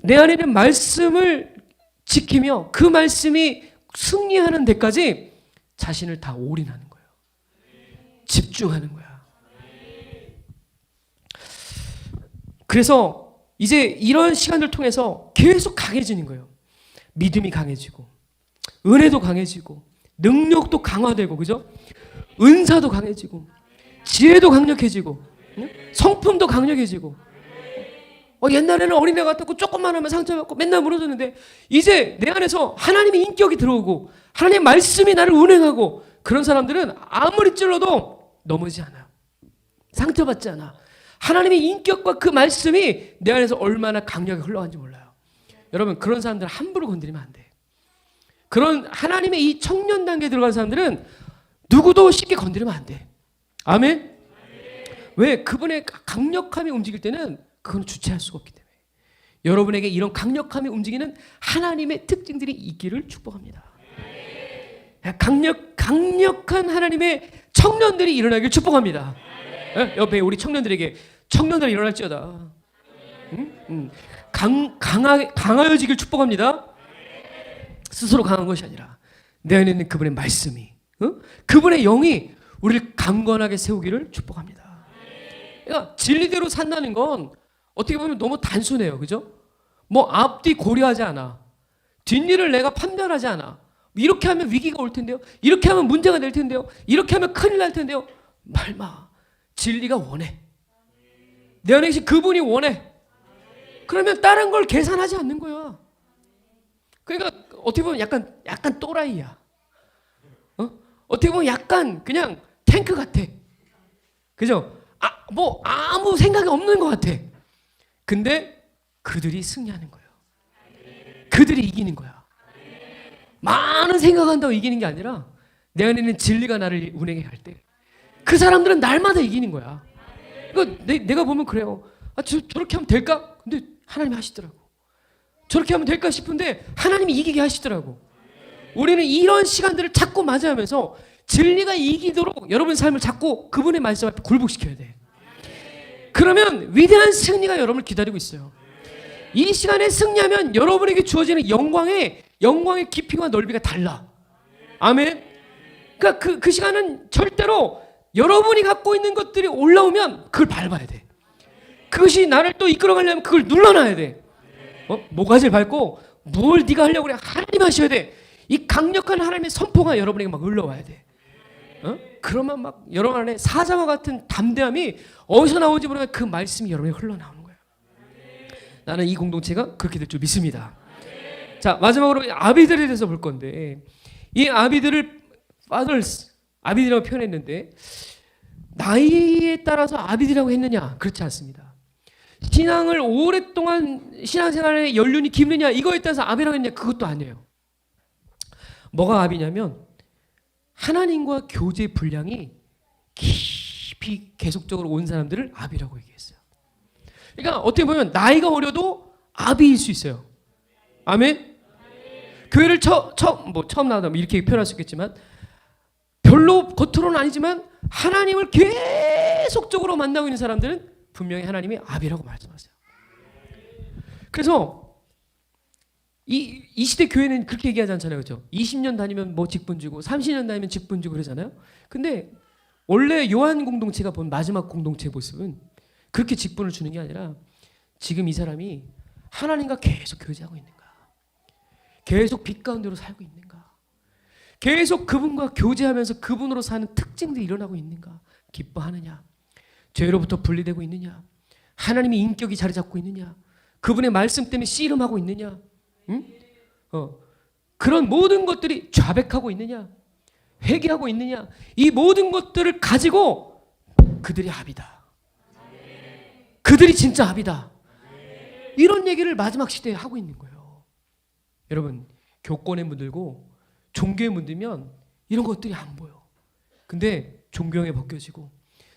내 안에 있는 말씀을 지키며 그 말씀이 승리하는 데까지 자신을 다 올인하는 거예요. 집중하는 거야. 그래서 이제 이런 시간을 통해서 계속 강해지는 거예요. 믿음이 강해지고 은혜도 강해지고 능력도 강화되고, 그죠? 은사도 강해지고 지혜도 강력해지고 성품도 강력해지고. 옛날에는 어린애 같았고 조금만 하면 상처받고 맨날 무너졌는데 이제 내 안에서 하나님의 인격이 들어오고 하나님의 말씀이 나를 운행하고 그런 사람들은 아무리 찔러도 넘어지지 않아요. 상처받지 않아. 하나님의 인격과 그 말씀이 내 안에서 얼마나 강력하게 흘러가는지 몰라요. 여러분, 그런 사람들은 함부로 건드리면 안 돼. 그런 하나님의 이 청년 단계에 들어간 사람들은 누구도 쉽게 건드리면 안 돼. 아멘? 왜? 그분의 강력함이 움직일 때는 그건 주체할 수가 없기 때문에. 여러분에게 이런 강력함이 움직이는 하나님의 특징들이 있기를 축복합니다. 강력한 하나님의 청년들이 일어나길 축복합니다. 옆에 우리 청년들에게 청년들 일어날지어다. 강하여지길 축복합니다. 스스로 강한 것이 아니라 내 안에 있는 그분의 말씀이, 그분의 영이 우리를 강건하게 세우기를 축복합니다. 그러니까 진리대로 산다는 건 어떻게 보면 너무 단순해요. 그죠? 뭐 앞뒤 고려하지 않아. 뒷일을 내가 판단하지 않아. 이렇게 하면 위기가 올 텐데요. 이렇게 하면 문제가 될 텐데요. 이렇게 하면 큰일 날 텐데요. 말마. 진리가 원해. 내 안에 계신 그분이 원해. 그러면 다른 걸 계산하지 않는 거야. 그러니까 어떻게 보면 약간 또라이야. 어떻게 보면 약간 그냥 탱크 같아. 그죠? 뭐 아무 생각이 없는 것 같아. 근데 그들이 승리하는 거예요. 그들이 이기는 거야. 많은 생각한다고 이기는 게 아니라 내 안에 있는 진리가 나를 운행해 갈 때 그 사람들은 날마다 이기는 거야. 그러니까 내가 보면 그래요. 저렇게 하면 될까? 근데 하나님이 하시더라고. 저렇게 하면 될까 싶은데 하나님이 이기게 하시더라고. 우리는 이런 시간들을 자꾸 맞이하면서 진리가 이기도록 여러분 삶을 자꾸 그분의 말씀 앞에 굴복시켜야 돼. 그러면 위대한 승리가 여러분을 기다리고 있어요. 이 시간에 승리하면 여러분에게 주어지는 영광의 깊이와 넓이가 달라. 아멘. 그러니까 그 시간은 절대로 여러분이 갖고 있는 것들이 올라오면 그걸 밟아야 돼. 그것이 나를 또 이끌어가려면 그걸 눌러놔야 돼. 모가지를 밟고 뭘 네가 하려고 그래. 하나님 하셔야 돼. 이 강력한 하나님의 선포가 여러분에게 막 흘러와야 돼. 그러면 막 여러분 안에 사자와 같은 담대함이 어디서 나오는지 모르겠는데 그 말씀이 여러분에게 흘러나오는 거예요. 나는 이 공동체가 그렇게 될 줄 믿습니다. 자, 마지막으로 아비들에 대해서 볼 건데, 이 아비들을 fathers, 아비들이라고 표현했는데 나이에 따라서 아비들이라고 했느냐? 그렇지 않습니다. 신앙을 오랫동안 신앙생활에 연륜이 깊느냐 이거에 따라서 아비라고 했냐 그것도 아니에요. 뭐가 아비냐면 하나님과 교제 분량이 깊이 계속적으로 온 사람들을 아비라고 얘기했어요. 그러니까 어떻게 보면 나이가 어려도 아비일 수 있어요. 아멘. 교회를 처음 나오다 이렇게 표현할 수 있겠지만 별로 겉으로는 아니지만 하나님을 계속적으로 만나고 있는 사람들은 분명히 하나님이 아비라고 말씀하세요. 그래서 이 시대 교회는 그렇게 얘기하지 않잖아요. 그렇죠? 20년 다니면 뭐 직분 주고 30년 다니면 직분 주고 그러잖아요. 근데 원래 요한 공동체가 본 마지막 공동체의 모습은 그렇게 직분을 주는 게 아니라 지금 이 사람이 하나님과 계속 교제하고 있는가, 계속 빛 가운데로 살고 있는가, 계속 그분과 교제하면서 그분으로 사는 특징들이 일어나고 있는가, 기뻐하느냐, 죄로부터 분리되고 있느냐, 하나님의 인격이 자리 잡고 있느냐, 그분의 말씀 때문에 씨름하고 있느냐, 응? 그런 모든 것들이 좌백하고 있느냐, 회개하고 있느냐, 이 모든 것들을 가지고 그들이 합이다. 그들이 진짜 합이다. 이런 얘기를 마지막 시대에 하고 있는 거예요. 여러분, 교권의 문들고 종교의 문들면 이런 것들이 안 보여. 근데 존경에 벗겨지고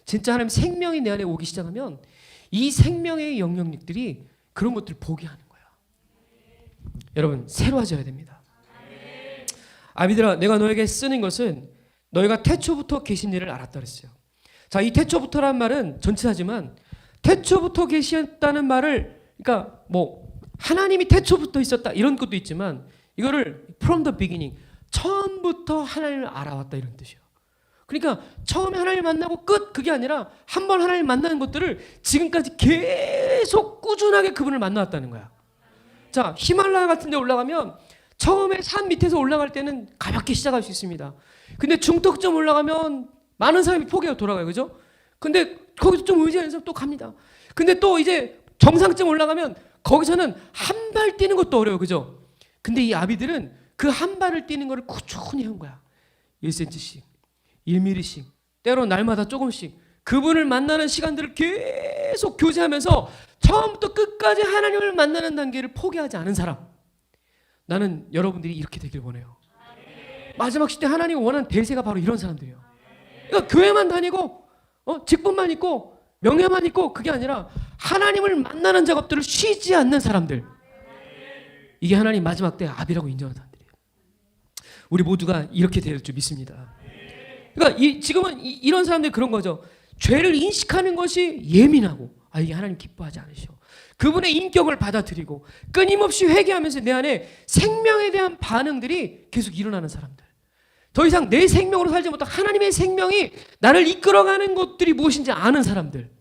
진짜 하나님 생명이 내 안에 오기 시작하면 이 생명의 영향력들이 그런 것들을 보게 하는 거야. 여러분, 새로워져야 됩니다. 아비들아, 내가 너에게 쓰는 것은 너희가 태초부터 계신 일을 알았다 그랬어요. 자, 이 태초부터란 말은 전치사지만 태초부터 계셨다는 말을, 그러니까 뭐 하나님이 태초부터 있었다 이런 것도 있지만 이거를 from the beginning, 처음부터 하나님을 알아왔다 이런 뜻이에요. 그러니까 처음에 하나님을 만나고 끝, 그게 아니라 한 번 하나님을 만나는 것들을 지금까지 계속 꾸준하게 그분을 만나왔다는 거야. 자, 히말라야 같은 데 올라가면 처음에 산 밑에서 올라갈 때는 가볍게 시작할 수 있습니다. 근데 중턱점 올라가면 많은 사람이 포기하고 돌아가요. 그죠? 근데 거기서 좀 의지하는 사람 또 갑니다. 근데 또 이제 정상점 올라가면 거기서는 한 발 뛰는 것도 어려워요. 그죠? 근데 이 아비들은 그 한 발을 뛰는 거를 꾸준히 한 거야. 1cm씩, 1mm씩, 때로 날마다 조금씩 그분을 만나는 시간들을 계속 교제하면서 처음부터 끝까지 하나님을 만나는 단계를 포기하지 않은 사람, 나는 여러분들이 이렇게 되길 원해요. 마지막 시대 하나님이 원하는 대세가 바로 이런 사람들이에요. 그러니까 교회만 다니고 직분만 있고 명예만 있고 그게 아니라 하나님을 만나는 작업들을 쉬지 않는 사람들, 이게 하나님 마지막 때 아비라고 인정하는 사람들이에요. 우리 모두가 이렇게 될 줄 믿습니다. 그러니까 지금은 이런 사람들이 그런 거죠. 죄를 인식하는 것이 예민하고, 이게 하나님 기뻐하지 않으셔. 그분의 인격을 받아들이고 끊임없이 회개하면서 내 안에 생명에 대한 반응들이 계속 일어나는 사람들, 더 이상 내 생명으로 살지 못한 하나님의 생명이 나를 이끌어가는 것들이 무엇인지 아는 사람들,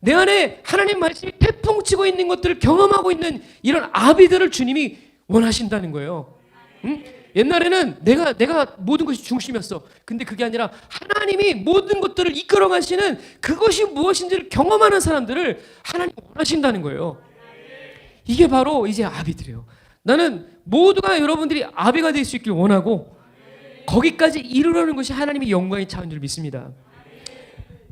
내 안에 하나님 말씀이 태풍치고 있는 것들을 경험하고 있는 이런 아비들을 주님이 원하신다는 거예요. 응? 옛날에는 내가 모든 것이 중심이었어. 근데 그게 아니라 하나님이 모든 것들을 이끌어가시는 그것이 무엇인지를 경험하는 사람들을 하나님이 원하신다는 거예요. 이게 바로 이제 아비들이에요. 나는 모두가 여러분들이 아비가 될 수 있길 원하고 거기까지 이르려는 것이 하나님의 영광의 차원인 줄 믿습니다.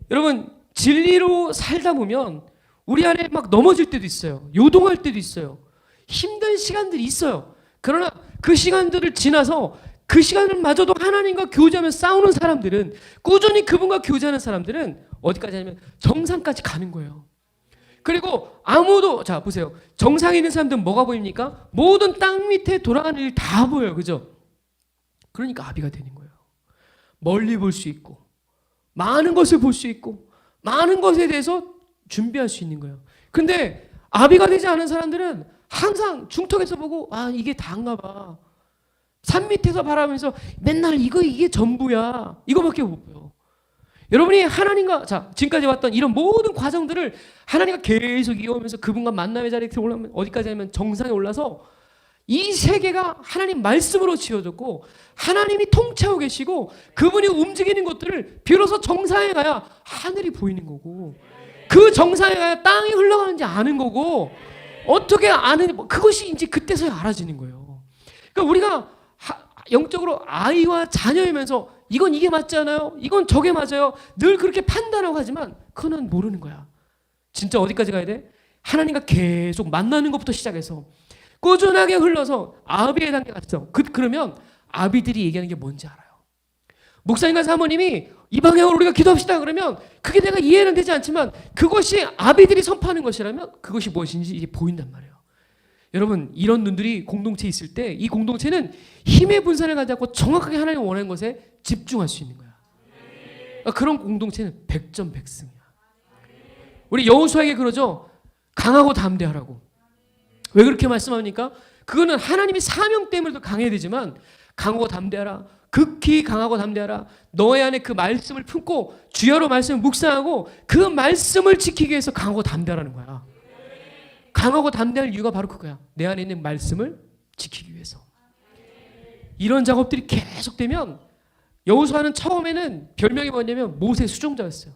여러분, 진리로 살다 보면 우리 안에 막 넘어질 때도 있어요. 요동할 때도 있어요. 힘든 시간들이 있어요. 그러나 그 시간들을 지나서 그 시간을 마저도 하나님과 교제하며 싸우는 사람들은, 꾸준히 그분과 교제하는 사람들은 어디까지 하냐면 정상까지 가는 거예요. 그리고 아무도, 자 보세요, 정상에 있는 사람들은 뭐가 보입니까? 모든 땅 밑에 돌아가는 일 다 보여요. 그죠? 그러니까 아비가 되는 거예요. 멀리 볼 수 있고 많은 것을 볼 수 있고 많은 것에 대해서 준비할 수 있는 거예요. 근데 아비가 되지 않은 사람들은 항상 중턱에서 보고 이게 다인가 봐, 산 밑에서 바라보면서 맨날 이게 전부야, 이거밖에 못 보여. 여러분이 하나님과, 자 지금까지 왔던 이런 모든 과정들을 하나님과 계속 이어오면서 그분과 만남의 자리에 올라오면 어디까지 하면 정상에 올라서 이 세계가 하나님 말씀으로 지어졌고 하나님이 통치하고 계시고 그분이 움직이는 것들을 비로소 정상에 가야 하늘이 보이는 거고, 그 정상에 가야 땅이 흘러가는지 아는 거고, 어떻게 아는, 그것이 이제 그때서야 알아지는 거예요. 그러니까 우리가 영적으로 아이와 자녀이면서 이게 맞지 않아요? 이건 저게 맞아요? 늘 그렇게 판단하고 하지만 그거는 모르는 거야. 진짜 어디까지 가야 돼? 하나님과 계속 만나는 것부터 시작해서 꾸준하게 흘러서 아비의 단계 갔어. 그러면 아비들이 얘기하는 게 뭔지 알아요. 목사님과 사모님이 이 방향으로 우리가 기도합시다 그러면 그게 내가 이해는 되지 않지만 그것이 아비들이 선포하는 것이라면 그것이 무엇인지 이게 보인단 말이에요. 여러분, 이런 눈들이 공동체에 있을 때 이 공동체는 힘의 분산을 가지 않고 정확하게 하나님 원하는 것에 집중할 수 있는 거야. 그런 공동체는 백전백승이야. 우리 여호수아에게 그러죠. 강하고 담대하라고. 왜 그렇게 말씀합니까? 그거는 하나님이 사명 때문에도 강해야 되지만 강하고 담대하라. 극히 강하고 담대하라. 너의 안에 그 말씀을 품고 주여로 말씀을 묵상하고 그 말씀을 지키기 위해서 강하고 담대하라는 거야. 강하고 담대할 이유가 바로 그거야. 내 안에 있는 말씀을 지키기 위해서. 이런 작업들이 계속되면 여호수아는 처음에는 별명이 뭐냐면 모세 수종자였어요.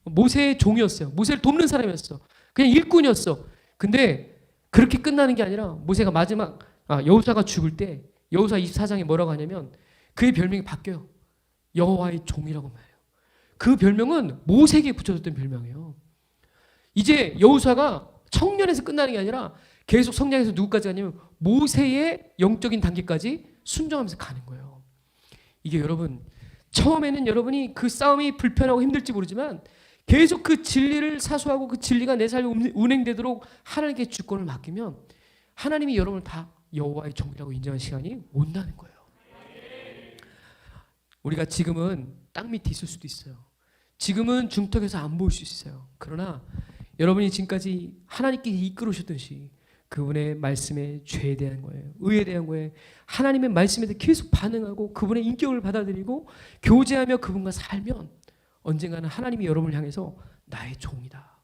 모세의 종이었어요. 모세를 돕는 사람이었어. 그냥 일꾼이었어. 근데 그렇게 끝나는 게 아니라 모세가 마지막 여호수아가 죽을 때 여호수아 24장에 뭐라고 하냐면 그의 별명이 바뀌어요. 여호와의 종이라고 말해요. 그 별명은 모세에게 붙여줬던 별명이에요. 이제 여호수아가 청년에서 끝나는 게 아니라 계속 성장해서 누구까지 가냐면 모세의 영적인 단계까지 순종하면서 가는 거예요. 이게 여러분, 처음에는 여러분이 그 싸움이 불편하고 힘들지 모르지만 계속 그 진리를 사수하고 그 진리가 내 삶에 운행되도록 하나님께 주권을 맡기면 하나님이 여러분을 다 여호와의 종이라고 인정하는 시간이 온다는 거예요. 우리가 지금은 땅 밑에 있을 수도 있어요. 지금은 중턱에서 안 보일 수 있어요. 그러나 여러분이 지금까지 하나님께 이끌으셨듯이 그분의 말씀에 죄에 대한 거예요. 의에 대한 거예요. 하나님의 말씀에 대해 계속 반응하고 그분의 인격을 받아들이고 교제하며 그분과 살면 언젠가는 하나님이 여러분을 향해서 나의 종이다.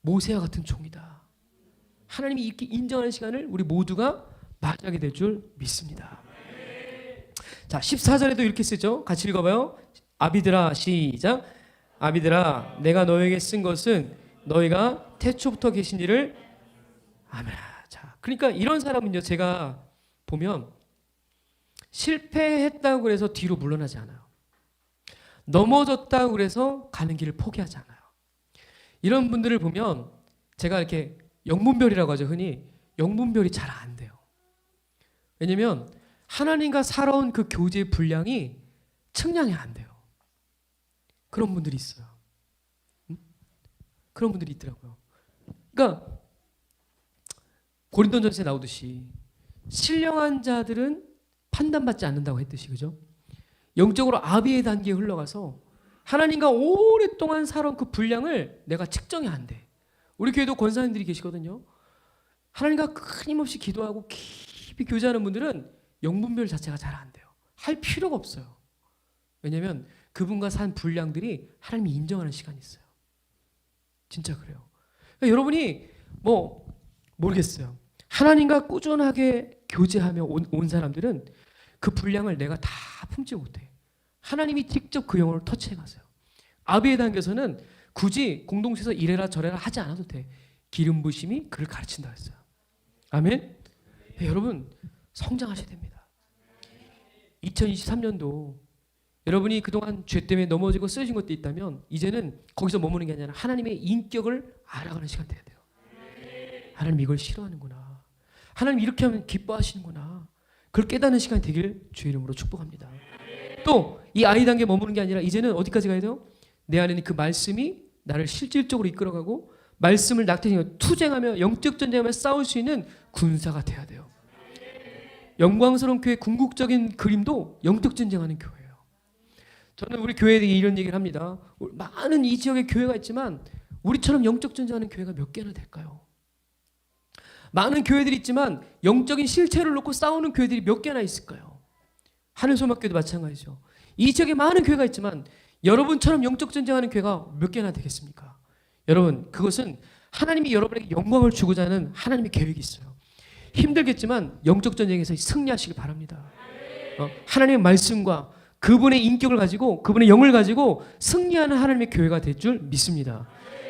모세와 같은 종이다. 하나님이 이렇게 인정하는 시간을 우리 모두가 맞이하게 될 줄 믿습니다. 자, 14절에도 이렇게 쓰죠. 같이 읽어봐요. 아비들아, 시작. 아비들아, 내가 너에게 쓴 것은 너희가 태초부터 계신 이를 아멘. 자, 그러니까 이런 사람은요, 제가 보면 실패했다고 그래서 뒤로 물러나지 않아요. 넘어졌다고 그래서 가는 길을 포기하지 않아요. 이런 분들을 보면 제가 이렇게 영분별이라고 하죠. 흔히 영분별이 잘 안 돼요. 왜냐면 하나님과 살아온 그 교제의 분량이 측량이 안 돼요. 그런 분들이 있어요. 그런 분들이 있더라고요. 그러니까 고린도전서에 나오듯이 신령한 자들은 판단받지 않는다고 했듯이, 그죠? 영적으로 아비의 단계에 흘러가서 하나님과 오랫동안 살아온 그 분량을 내가 측정이 안 돼. 우리 교회도 권사님들이 계시거든요. 하나님과 끊임없이 기도하고 깊이 교제하는 분들은 영분별 자체가 잘 안 돼요. 할 필요가 없어요. 왜냐하면 그분과 산 분량들이 하나님이 인정하는 시간이 있어요. 진짜 그래요. 그러니까 여러분이 모르겠어요. 하나님과 꾸준하게 교제하며 온 사람들은 그 분량을 내가 다 품지 못해. 하나님이 직접 그 영혼을 터치해 가세요. 아비의 단계에서는 굳이 공동체에서 이래라 저래라 하지 않아도 돼. 기름 부심이 그를 가르친다 했어요. 아멘. 네, 여러분 성장하셔야 됩니다. 2023년도 여러분이 그동안 죄 때문에 넘어지고 쓰러진 것도 있다면 이제는 거기서 머무는 게 아니라 하나님의 인격을 알아가는 시간 돼야 돼요. 하나님 이걸 싫어하는구나. 하나님 이렇게 하면 기뻐하시는구나. 그걸 깨닫는 시간이 되길 주의 이름으로 축복합니다. 또 이 아이 단계에 머무는 게 아니라 이제는 어디까지 가야 돼요? 내 안에는 그 말씀이 나를 실질적으로 이끌어가고 말씀을 낙태하며 투쟁하며 영적 전쟁하며 싸울 수 있는 군사가 돼야 돼요. 영광스러운 교회 궁극적인 그림도 영적 전쟁하는 교회예요. 저는 우리 교회에 대해 이런 얘기를 합니다. 많은 이 지역에 교회가 있지만 우리처럼 영적 전쟁하는 교회가 몇 개나 될까요? 많은 교회들이 있지만 영적인 실체를 놓고 싸우는 교회들이 몇 개나 있을까요? 하늘소망교회도 마찬가지죠. 이 지역에 많은 교회가 있지만 여러분처럼 영적 전쟁하는 교회가 몇 개나 되겠습니까? 여러분, 그것은 하나님이 여러분에게 영광을 주고자 하는 하나님의 계획이 있어요. 힘들겠지만 영적 전쟁에서 승리하시기 바랍니다. 하나님의 말씀과 그분의 인격을 가지고 그분의 영을 가지고 승리하는 하나님의 교회가 될 줄 믿습니다.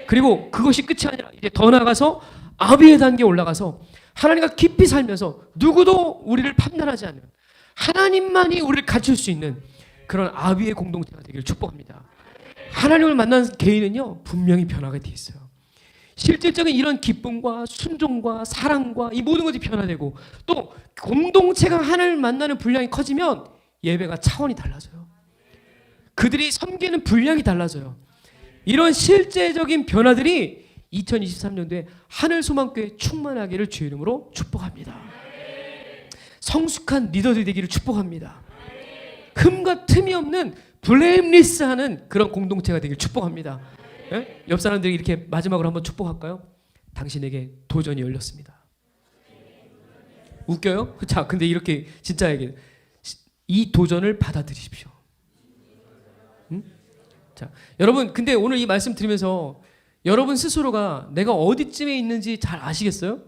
그리고 그것이 끝이 아니라 이제 더 나아가서 아비의 단계에 올라가서 하나님과 깊이 살면서 누구도 우리를 판단하지 않는 하나님만이 우리를 갖출 수 있는 그런 아비의 공동체가 되기를 축복합니다. 하나님을 만난 개인은요 분명히 변화가 돼 있어요. 실질적인 이런 기쁨과 순종과 사랑과 이 모든 것이 변화되고, 또 공동체가 하나님을 만나는 분량이 커지면 예배가 차원이 달라져요. 그들이 섬기는 분량이 달라져요. 이런 실제적인 변화들이 2023년도에 하늘소망교회 충만하기를 주의 이름으로 축복합니다. 성숙한 리더들이 되기를 축복합니다. 흠과 틈이 없는 블레임리스하는 그런 공동체가 되기를 축복합니다. 예? 옆 사람들이 이렇게 마지막으로 한번 축복할까요? 당신에게 도전이 열렸습니다. 웃겨요? 자, 근데 이렇게 진짜 얘기해. 이 도전을 받아들이십시오. 응? 자, 여러분, 근데 오늘 이 말씀 들으면서 여러분 스스로가 내가 어디쯤에 있는지 잘 아시겠어요?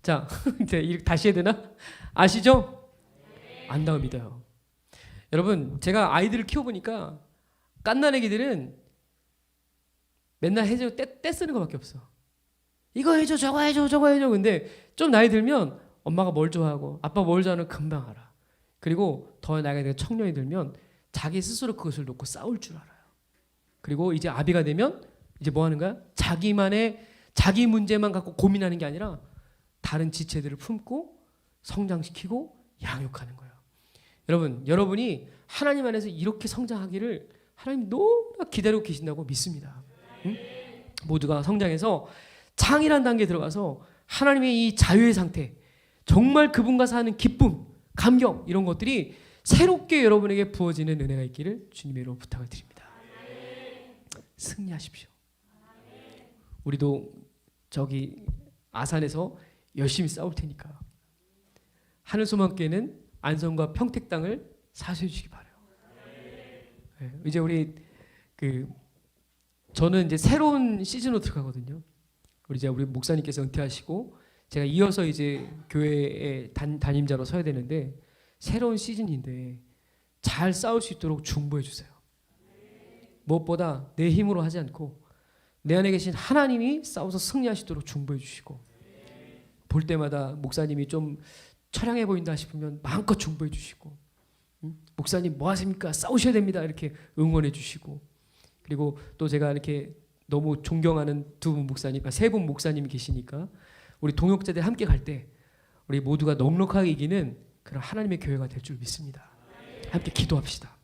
자, 이제 다시 해야 되나? 아시죠? 안다고 믿어요. 여러분, 제가 아이들을 키워보니까 갓난 애기들은 맨날 해줘 떼 쓰는 것밖에 없어. 이거 해줘, 저거 해줘, 저거 해줘. 근데 좀 나이 들면 엄마가 뭘 좋아하고 아빠 뭘 좋아하는 금방 알아. 그리고 더 나이가 되고 청년이 들면 자기 스스로 그것을 놓고 싸울 줄 알아요. 그리고 이제 아비가 되면 이제 뭐 하는 거야? 자기만의 자기 문제만 갖고 고민하는 게 아니라 다른 지체들을 품고 성장시키고 양육하는 거예요. 여러분, 여러분이 하나님 안에서 이렇게 성장하기를 하나님 너무나 기다리고 계신다고 믿습니다. 응? 모두가 성장해서 창이라는 단계에 들어가서 하나님의 이 자유의 상태, 정말 그분과 사는 기쁨, 감격, 이런 것들이 새롭게 여러분에게 부어지는 은혜가 있기를 주님의 이름으로 부탁을 드립니다. 승리하십시오. 우리도 저기 아산에서 열심히 싸울 테니까 하늘소망교회는 안성과 평택 땅을 사수해 주시기 바라요. 네, 이제 우리 저는 이제 새로운 시즌으로 들어가거든요. 우리 목사님께서 은퇴하시고 제가 이어서 이제 교회의 담임자로 서야 되는데, 새로운 시즌인데 잘 싸울 수 있도록 중보해 주세요. 무엇보다 내 힘으로 하지 않고 내 안에 계신 하나님이 싸워서 승리하시도록 중보해 주시고, 볼 때마다 목사님이 좀 처량해 보인다 싶으면 마음껏 중보해 주시고, 목사님 뭐 하십니까? 싸우셔야 됩니다. 이렇게 응원해 주시고, 그리고 또 제가 이렇게 너무 존경하는 두 분 목사님, 세 분 목사님이 계시니까 우리 동역자들 함께 갈 때 우리 모두가 넉넉하게 이기는 그런 하나님의 교회가 될 줄 믿습니다. 함께 기도합시다.